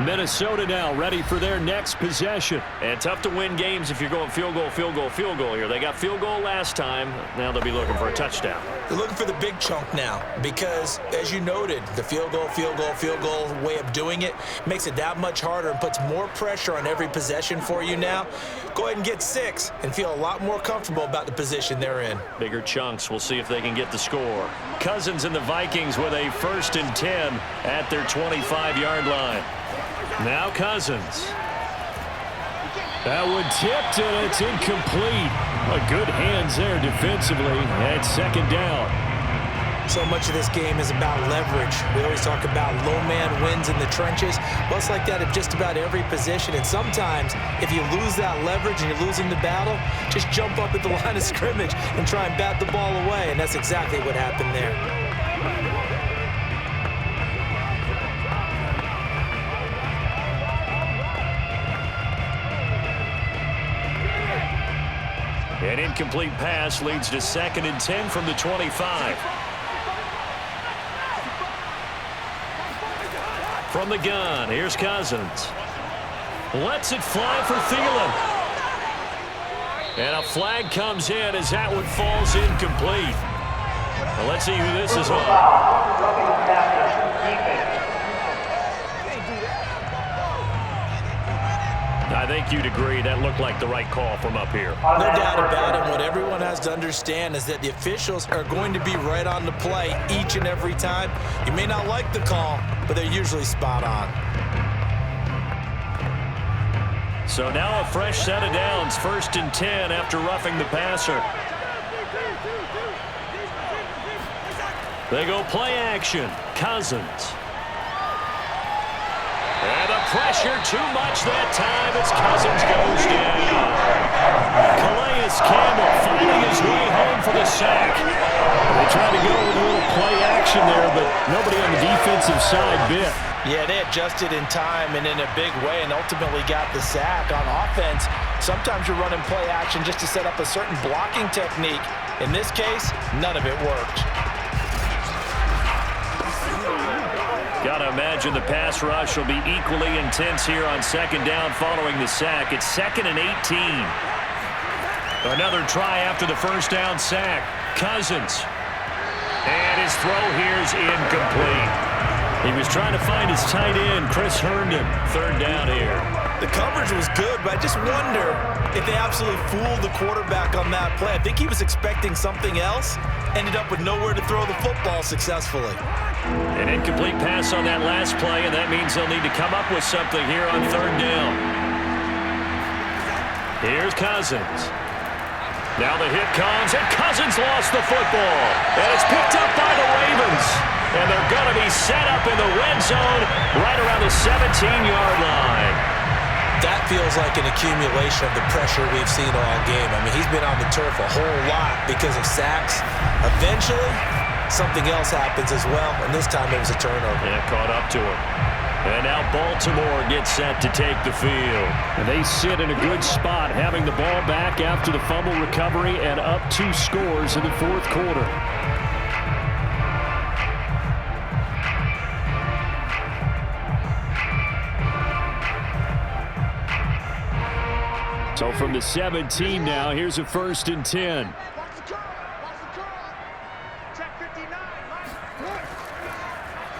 [SPEAKER 2] Minnesota now ready for their next possession. And tough to win games if you're going field goal, field goal, field goal here. They got field goal last time. Now they'll be looking for a touchdown.
[SPEAKER 3] They're looking for the big chunk now because, as you noted, the field goal way of doing it makes it that much harder and puts more pressure on every possession for you now. Go ahead and get 6 and feel a lot more comfortable about the position they're in.
[SPEAKER 2] Bigger chunks. We'll see if they can get the score. Cousins and the Vikings with a 1st and 10 at their 25-yard line. Now Cousins.
[SPEAKER 4] That one tipped, and it's incomplete. Good hands there defensively at 2nd down.
[SPEAKER 3] So much of this game is about leverage. We always talk about low man wins in the trenches. Well, it's like that at just about every position. And sometimes, if you lose that leverage and you're losing the battle, just jump up at the line of scrimmage and try and bat the ball away. And that's exactly what happened there.
[SPEAKER 2] An incomplete pass leads to 2nd and 10 from the 25. From the gun, here's Cousins. Lets it fly for Thielen. And a flag comes in as that one falls incomplete. Well, let's see who this is on. I think you'd agree that looked like the right call from up here.
[SPEAKER 3] No doubt about it. What everyone has to understand is that the officials are going to be right on the play each and every time. You may not like the call, but they're usually spot on.
[SPEAKER 2] So now a fresh set of downs, 1st and 10 after roughing the passer. They go play action. Cousins. And the pressure too much that time as Cousins goes down. Calais Campbell finding his way home for the sack.
[SPEAKER 4] They tried to go with a little play action there, but nobody on the defensive side bit.
[SPEAKER 3] Yeah, they adjusted in time and in a big way and ultimately got the sack. On offense, sometimes you're running play action just to set up a certain blocking technique. In this case, none of it worked.
[SPEAKER 2] Got to imagine the pass rush will be equally intense here on 2nd down following the sack. It's 2nd and 18. Another try after the 1st down sack. Cousins. And his throw here is incomplete. He was trying to find his tight end, Chris Herndon. 3rd down here.
[SPEAKER 3] The coverage was good, but I just wonder if they absolutely fooled the quarterback on that play. I think he was expecting something else. Ended up with nowhere to throw the football successfully.
[SPEAKER 2] An incomplete pass on that last play, and that means they'll need to come up with something here on 3rd down. Here's Cousins. Now the hit comes, and Cousins lost the football. And it's picked up by the Ravens. And they're going to be set up in the red zone right around the 17-yard line.
[SPEAKER 3] That feels like an accumulation of the pressure we've seen all game. I mean, he's been on the turf a whole lot because of sacks. Eventually, something else happens as well, and this time it was a turnover.
[SPEAKER 2] Yeah, caught up to him. And now Baltimore gets set to take the field.
[SPEAKER 4] And they sit in a good spot, having the ball back after the fumble recovery and up 2 scores in the 4th quarter. So from the 17 now, here's a 1st and 10.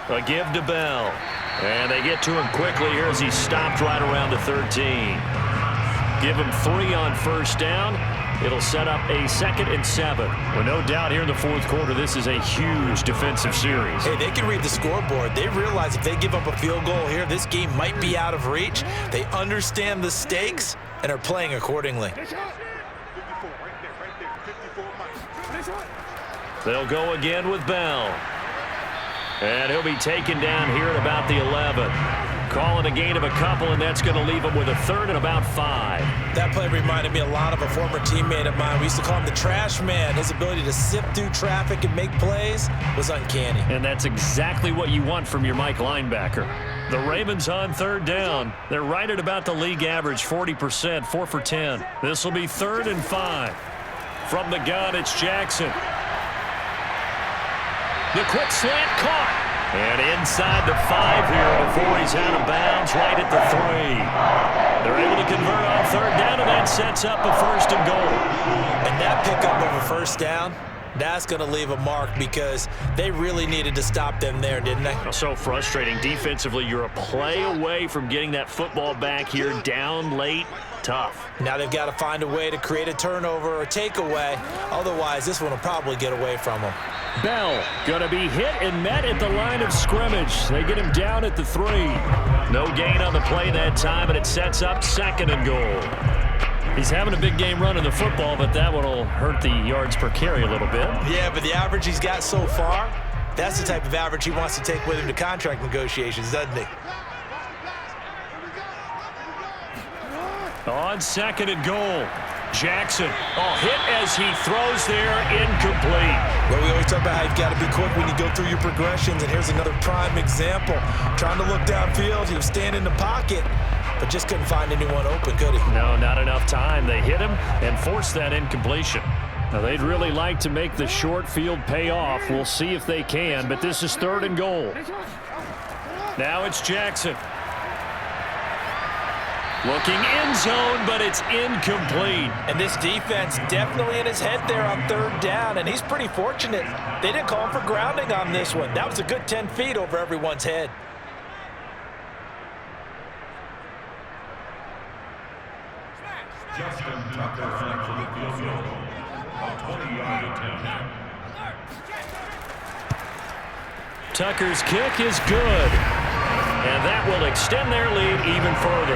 [SPEAKER 2] A give to Bell. And they get to him quickly here as he stopped right around the 13. Give him 3 on 1st down. It'll set up a 2nd and 7. Well, no doubt here in the 4th quarter, this is a huge defensive series.
[SPEAKER 3] Hey, they can read the scoreboard. They realize if they give up a field goal here, this game might be out of reach. They understand the stakes and are playing accordingly.
[SPEAKER 2] They'll go again with Bell. And he'll be taken down here at about the 11. Calling a gain of a couple, and that's going to leave him with a third and about 5.
[SPEAKER 3] That play reminded me a lot of a former teammate of mine. We used to call him the trash man. His ability to sift through traffic and make plays was uncanny.
[SPEAKER 2] And that's exactly what you want from your Mike linebacker. The Ravens on third down. They're right at about the league average, 40%, 4 for 10. This will be 3rd and 5. From the gun, it's Jackson. The quick slant caught. And inside the 5 here before he's out of bounds, right at the 3. They're able to convert on third down, and that sets up a 1st and goal.
[SPEAKER 3] And that pickup of a 1st down, that's going to leave a mark because they really needed to stop them there, didn't they?
[SPEAKER 2] So frustrating. Defensively, you're a play away from getting that football back here down late. Tough.
[SPEAKER 3] Now they've got to find a way to create a turnover or takeaway. Otherwise, this one will probably get away from them.
[SPEAKER 2] Bell going to be hit and met at the line of scrimmage. They get him down at the 3. No gain on the play that time, and it sets up 2nd and goal. He's having a big game running the football, but that one will hurt the yards per carry a little bit.
[SPEAKER 3] Yeah, but the average he's got so far, that's the type of average he wants to take with him to contract negotiations, doesn't he?
[SPEAKER 2] On 2nd and goal, Jackson. Hit as he throws there, incomplete.
[SPEAKER 3] Well, we always talk about how you've got to be quick when you go through your progressions, and here's another prime example. Trying to look downfield, he was standing in the pocket, but just couldn't find anyone open, could he?
[SPEAKER 2] No, not enough time. They hit him and forced that incompletion. Now, they'd really like to make the short field pay off. We'll see if they can, but this is 3rd and goal. Now it's Jackson. Looking end zone, but it's incomplete.
[SPEAKER 3] And this defense definitely in his head there on 3rd down, and he's pretty fortunate. They didn't call him for grounding on this one. That was a good 10 feet over everyone's head.
[SPEAKER 8] Justin Tucker on for the field goal. A 20-yard attempt.
[SPEAKER 2] Tucker's kick is good. And that will extend their lead even further.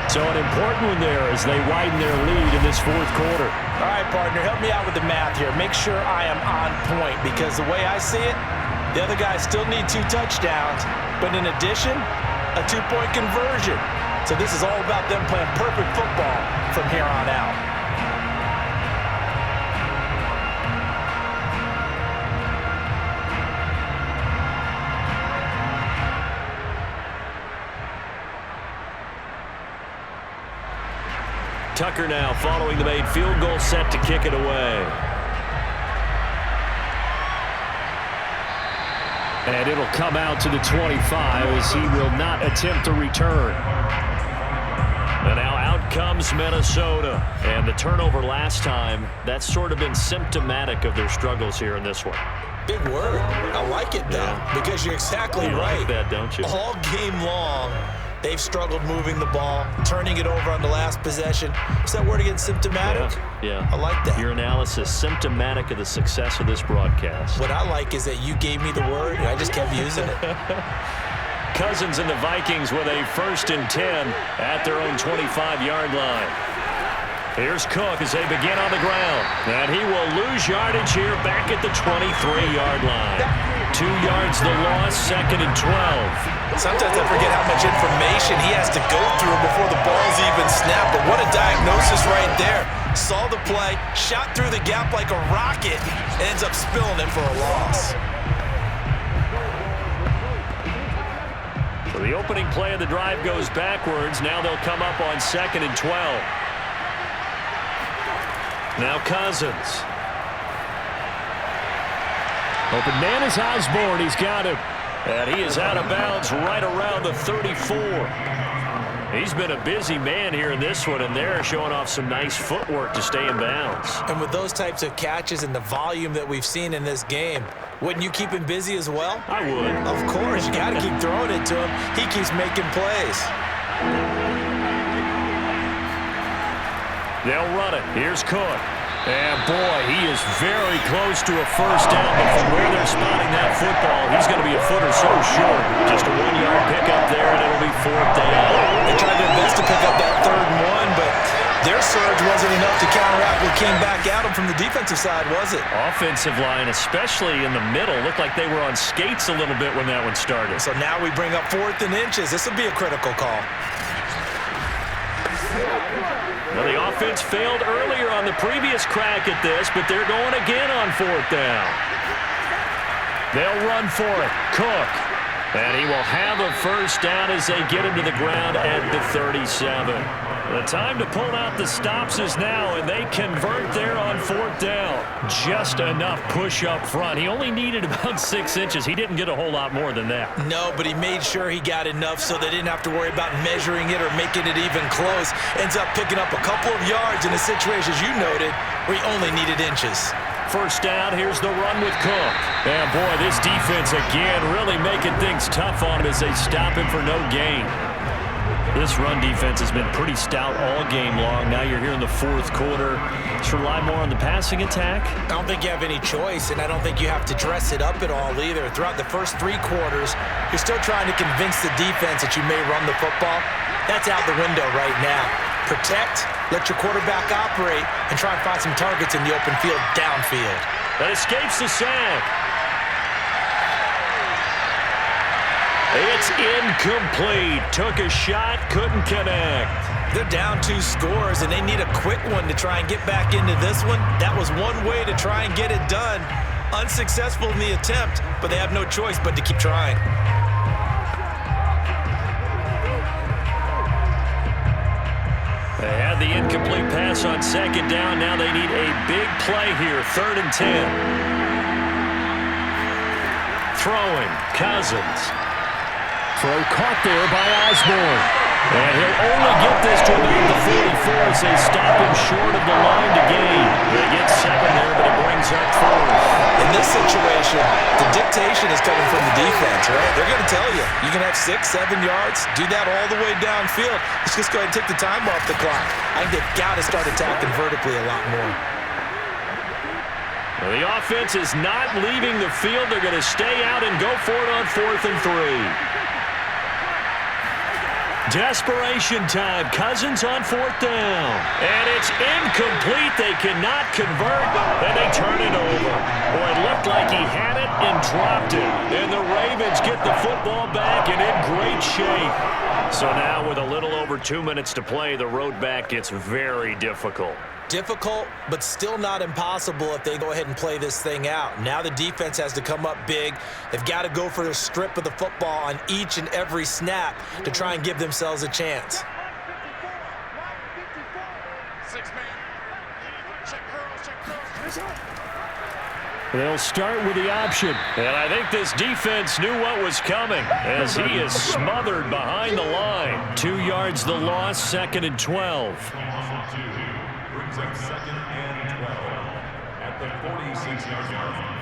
[SPEAKER 2] So an important one there as they widen their lead in this 4th quarter.
[SPEAKER 3] All right, partner, help me out with the math here. Make sure I am on point because the way I see it, the other guys still need 2 touchdowns, but in addition, a 2-point conversion. So this is all about them playing perfect football from here on out.
[SPEAKER 2] Tucker now following the made field goal, set to kick it away. And it'll come out to the 25 as he will not attempt to return. And now out comes Minnesota. And the turnover last time, that's sort of been symptomatic of their struggles here in this one.
[SPEAKER 3] Big word. I like it, though, because you're exactly right.
[SPEAKER 2] You like that, don't you?
[SPEAKER 3] All game long, they've struggled moving the ball, turning it over on the last possession. Is that word again, symptomatic?
[SPEAKER 2] Yeah.
[SPEAKER 3] I like that.
[SPEAKER 2] Your analysis, symptomatic of the success of this broadcast.
[SPEAKER 3] What I like is that you gave me the word, and I just kept using it.
[SPEAKER 2] Cousins and the Vikings with a 1st and 10 at their own 25-yard line. Here's Cook as they begin on the ground. And he will lose yardage here back at the 23-yard line. 2 yards the loss, 2nd and 12.
[SPEAKER 3] Sometimes I forget how much information he has to go through before the ball's even snapped. But what a diagnosis right there. Saw the play, shot through the gap like a rocket, ends up spilling it for a loss.
[SPEAKER 2] So the opening play of the drive goes backwards. Now they'll come up on 2nd and 12. Now Cousins. Open man is Osborne. He's got him. And he is out of bounds right around the 34. He's been a busy man here in this one, and they're showing off some nice footwork to stay in bounds.
[SPEAKER 3] And with those types of catches and the volume that we've seen in this game, wouldn't you keep him busy as well?
[SPEAKER 2] I would.
[SPEAKER 3] Of course. You got to keep throwing it to him. He keeps making plays.
[SPEAKER 2] They'll run it. Here's Cook. And, boy, he is very close to a 1st down. But from where they're spotting that football, he's going to be a foot or so short. Just a 1-yard pickup there, and it'll be 4th down.
[SPEAKER 3] They tried their best to pick up that 3rd and 1, but their surge wasn't enough to counteract what came back at them from the defensive defensive side, was it?
[SPEAKER 2] Offensive line, especially in the middle, looked like they were on skates a little bit when that one started.
[SPEAKER 3] So now we bring up 4th and inches. This will be a critical call.
[SPEAKER 2] Well, the offense failed earlier on the previous crack at this, but they're going again on 4th down. They'll run for it. Cook. And he will have a first down as they get him to the ground at the 37. The time to pull out the stops is now, and they convert there on 4th down. Just enough push up front. He only needed about 6 inches. He didn't get a whole lot more than that.
[SPEAKER 3] No, but he made sure he got enough so they didn't have to worry about measuring it or making it even close. Ends up picking up a couple of yards in a situation, as you noted, where he only needed inches.
[SPEAKER 2] First down, here's the run with Cook. And boy, this defense again really making things tough on him as they stop him for no gain. This run defense has been pretty stout all game long. Now you're here in the 4th quarter. Should rely more on the passing attack?
[SPEAKER 3] I don't think you have any choice, and I don't think you have to dress it up at all either. Throughout the first 3 quarters, you're still trying to convince the defense that you may run the football. That's out the window right now. Protect, let your quarterback operate, and try and find some targets in the open field downfield.
[SPEAKER 2] That escapes the sack. It's incomplete. Took a shot, couldn't connect.
[SPEAKER 3] They're down 2 scores, and they need a quick one to try and get back into this one. That was one way to try and get it done. Unsuccessful in the attempt, but they have no choice but to keep trying.
[SPEAKER 2] They had the incomplete pass on 2nd down. Now they need a big play here, 3rd and 10. Throwing, Cousins. Throw caught there by Osborne. And he'll only get this to about the 44 as they stop him short of the line to gain. They get 7 there, but it brings up 4th.
[SPEAKER 3] In this situation, the dictation is coming from the defense, right? They're going to tell you, you can have 6, 7 yards, do that all the way downfield. Let's just go ahead and take the time off the clock. I think they've got to start attacking vertically a lot more.
[SPEAKER 2] Well, the offense is not leaving the field. They're going to stay out and go for it on 4th and 3. Desperation time. Cousins on 4th down. And it's incomplete. They cannot convert, and they turn it over. Boy, it looked like he had it and dropped it. And the Ravens get the football back and in great shape. So now with a little over 2 minutes to play, the road back gets very difficult.
[SPEAKER 3] Difficult, but still not impossible if they go ahead and play this thing out. Now the defense has to come up big. They've got to go for the strip of the football on each and every snap to try and give themselves a chance.
[SPEAKER 2] They'll start with the option. And I think this defense knew what was coming as he is smothered behind the line. 2 yards the loss, 2nd and 12.
[SPEAKER 8] Brings up 2nd and 12 at the 46-yard line.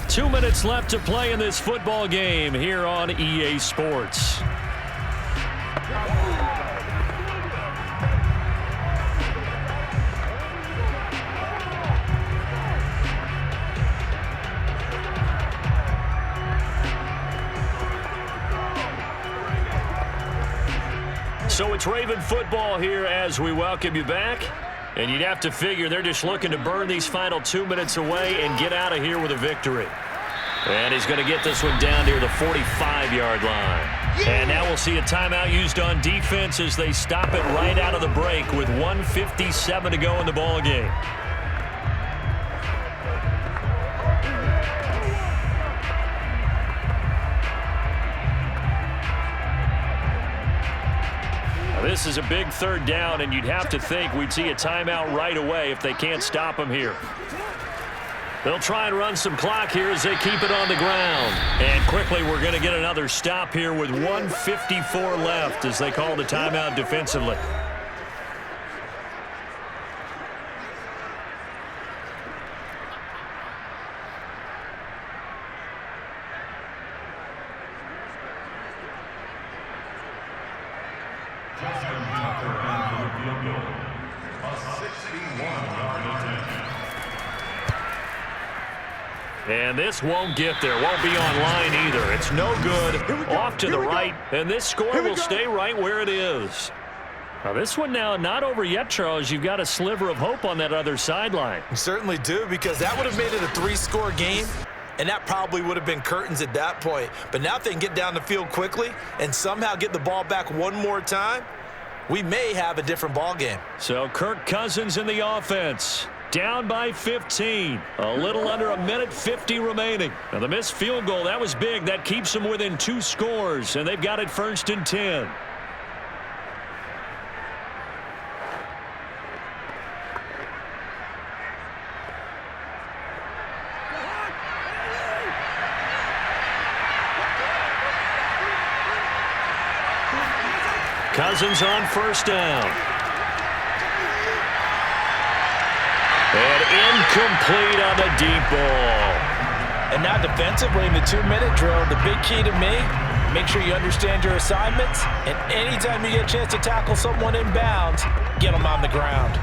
[SPEAKER 2] Two minutes left to play in this football game here on EA Sports. So it's Raven football here as we welcome you back. And you'd have to figure they're just looking to burn these final 2 minutes away and get out of here with a victory. And he's going to get this one down near the 45-yard line. And now we'll see a timeout used on defense as they stop it right out of the break with 1:57 to go in the ball game. This is a big 3rd down, and you'd have to think we'd see a timeout right away if they can't stop him here. They'll try and run some clock here as they keep it on the ground. And quickly, we're going to get another stop here with 1:54 left as they call the timeout defensively. And this won't get there, won't be online either. It's no good, off to the right, and this score will stay right where it is. Now this one now not over yet, Charles. You've got a sliver of hope on that other sideline.
[SPEAKER 3] You certainly do, because that would have made it a 3-score game, and that probably would have been curtains at that point. But now if they can get down the field quickly and somehow get the ball back one more time, we may have a different ball game.
[SPEAKER 2] So Kirk Cousins in the offense. Down by 15. A little under 1:50 remaining. Now the missed field goal, that was big. That keeps them within 2 scores, and they've got it 1st and 10. Cousins on 1st down. And incomplete on the deep ball.
[SPEAKER 3] And now defensively in the 2-minute drill, the big key to me, make sure you understand your assignments, and anytime you get a chance to tackle someone in bounds, get them on the ground.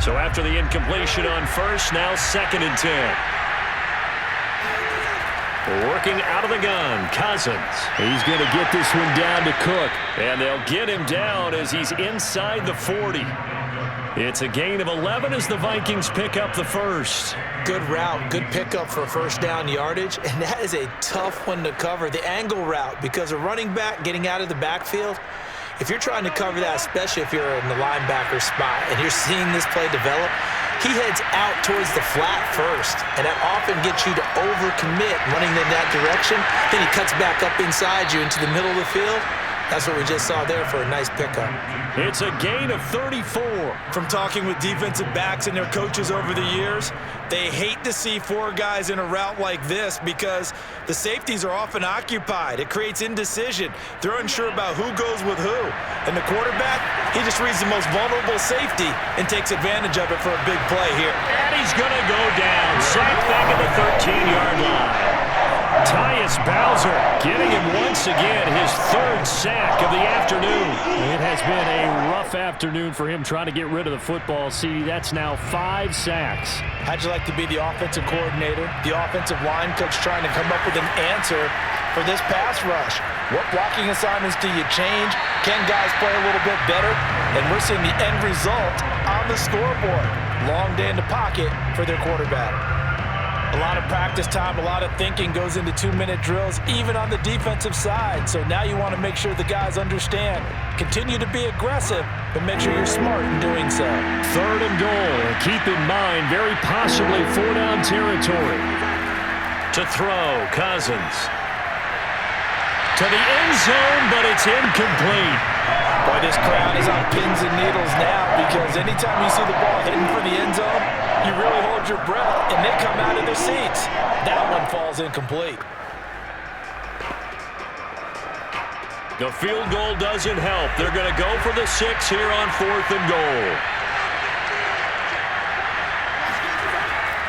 [SPEAKER 2] So after the incompletion on 1st, now 2nd and 10. Working out of the gun, Cousins. He's going to get this one down to Cook. And they'll get him down as he's inside the 40. It's a gain of 11 as the Vikings pick up the 1st.
[SPEAKER 3] Good route, good pickup for 1st down yardage, and that is a tough one to cover. The angle route, because a running back getting out of the backfield, if you're trying to cover that, especially if you're in the linebacker spot and you're seeing this play develop, he heads out towards the flat first, and that often gets you to overcommit running in that direction. Then he cuts back up inside you into the middle of the field. That's what we just saw there for a nice pickup.
[SPEAKER 2] It's a gain of 34.
[SPEAKER 3] From talking with defensive backs and their coaches over the years, they hate to see 4 guys in a route like this because the safeties are often occupied. It creates indecision. They're unsure about who goes with who. And the quarterback, he just reads the most vulnerable safety and takes advantage of it for a big play here.
[SPEAKER 2] And he's going to go down. Sacked back at the 13-yard line. Tyus Bowser getting him once again his 3rd sack of the afternoon.
[SPEAKER 4] It has been a rough afternoon for him trying to get rid of the football. See, that's now 5 sacks.
[SPEAKER 3] How'd you like to be the offensive coordinator, the offensive line coach trying to come up with an answer for this pass rush? What blocking assignments do you change? Can guys play a little bit better? And we're seeing the end result on the scoreboard. Long day in the pocket for their quarterback. A lot of practice time, a lot of thinking goes into 2-minute drills, even on the defensive side. So now you want to make sure the guys understand. Continue to be aggressive, but make sure you're smart in doing so.
[SPEAKER 2] 3rd and goal. Keep in mind, very possibly 4-down territory. To throw, Cousins. To the end zone, but it's incomplete.
[SPEAKER 3] Boy, this crowd is on pins and needles now because anytime you see the ball hitting for the end zone, you really hold your breath, and they come out of their seats. That one falls incomplete.
[SPEAKER 2] The field goal doesn't help. They're going to go for the 6 here on 4th and goal.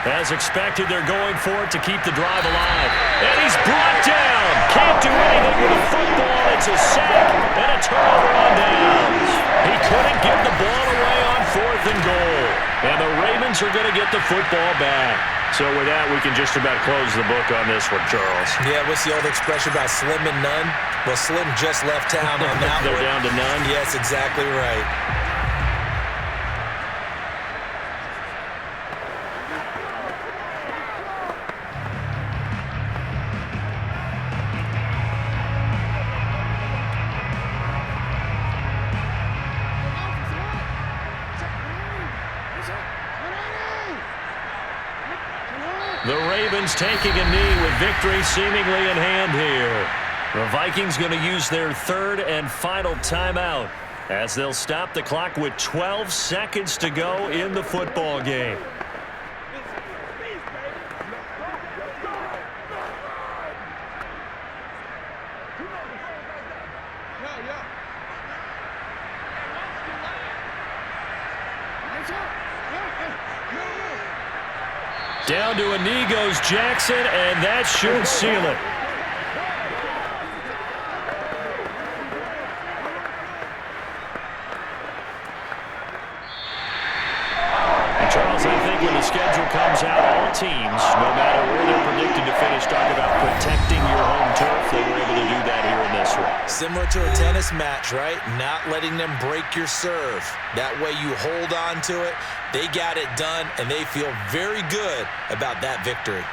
[SPEAKER 2] As expected, they're going for it to keep the drive alive. And he's brought down. Can't do anything with the football. It's a sack and a turnover on downs. He couldn't get the ball away on 4th and goal. And the Ravens are going to get the football back. So with that, we can just about close the book on this one, Charles.
[SPEAKER 3] Yeah, what's the old expression about slim and none? Well, Slim just left town on that
[SPEAKER 2] They're
[SPEAKER 3] one.
[SPEAKER 2] down to none?
[SPEAKER 3] Yes, exactly right.
[SPEAKER 2] The Ravens taking a knee with victory seemingly in hand here. The Vikings going to use their 3rd and final timeout as they'll stop the clock with 12 seconds to go in the football game. Down to a knee goes Jackson, and that should seal it. And Charles, I think when the schedule comes out, all teams, no matter where they're predicted to finish, talk about protecting your home turf. They were able to do that here in this one.
[SPEAKER 3] Similar to a tennis match, right? Not letting them break your serve. That way you hold on to it. They got it done, and they feel very good about that victory.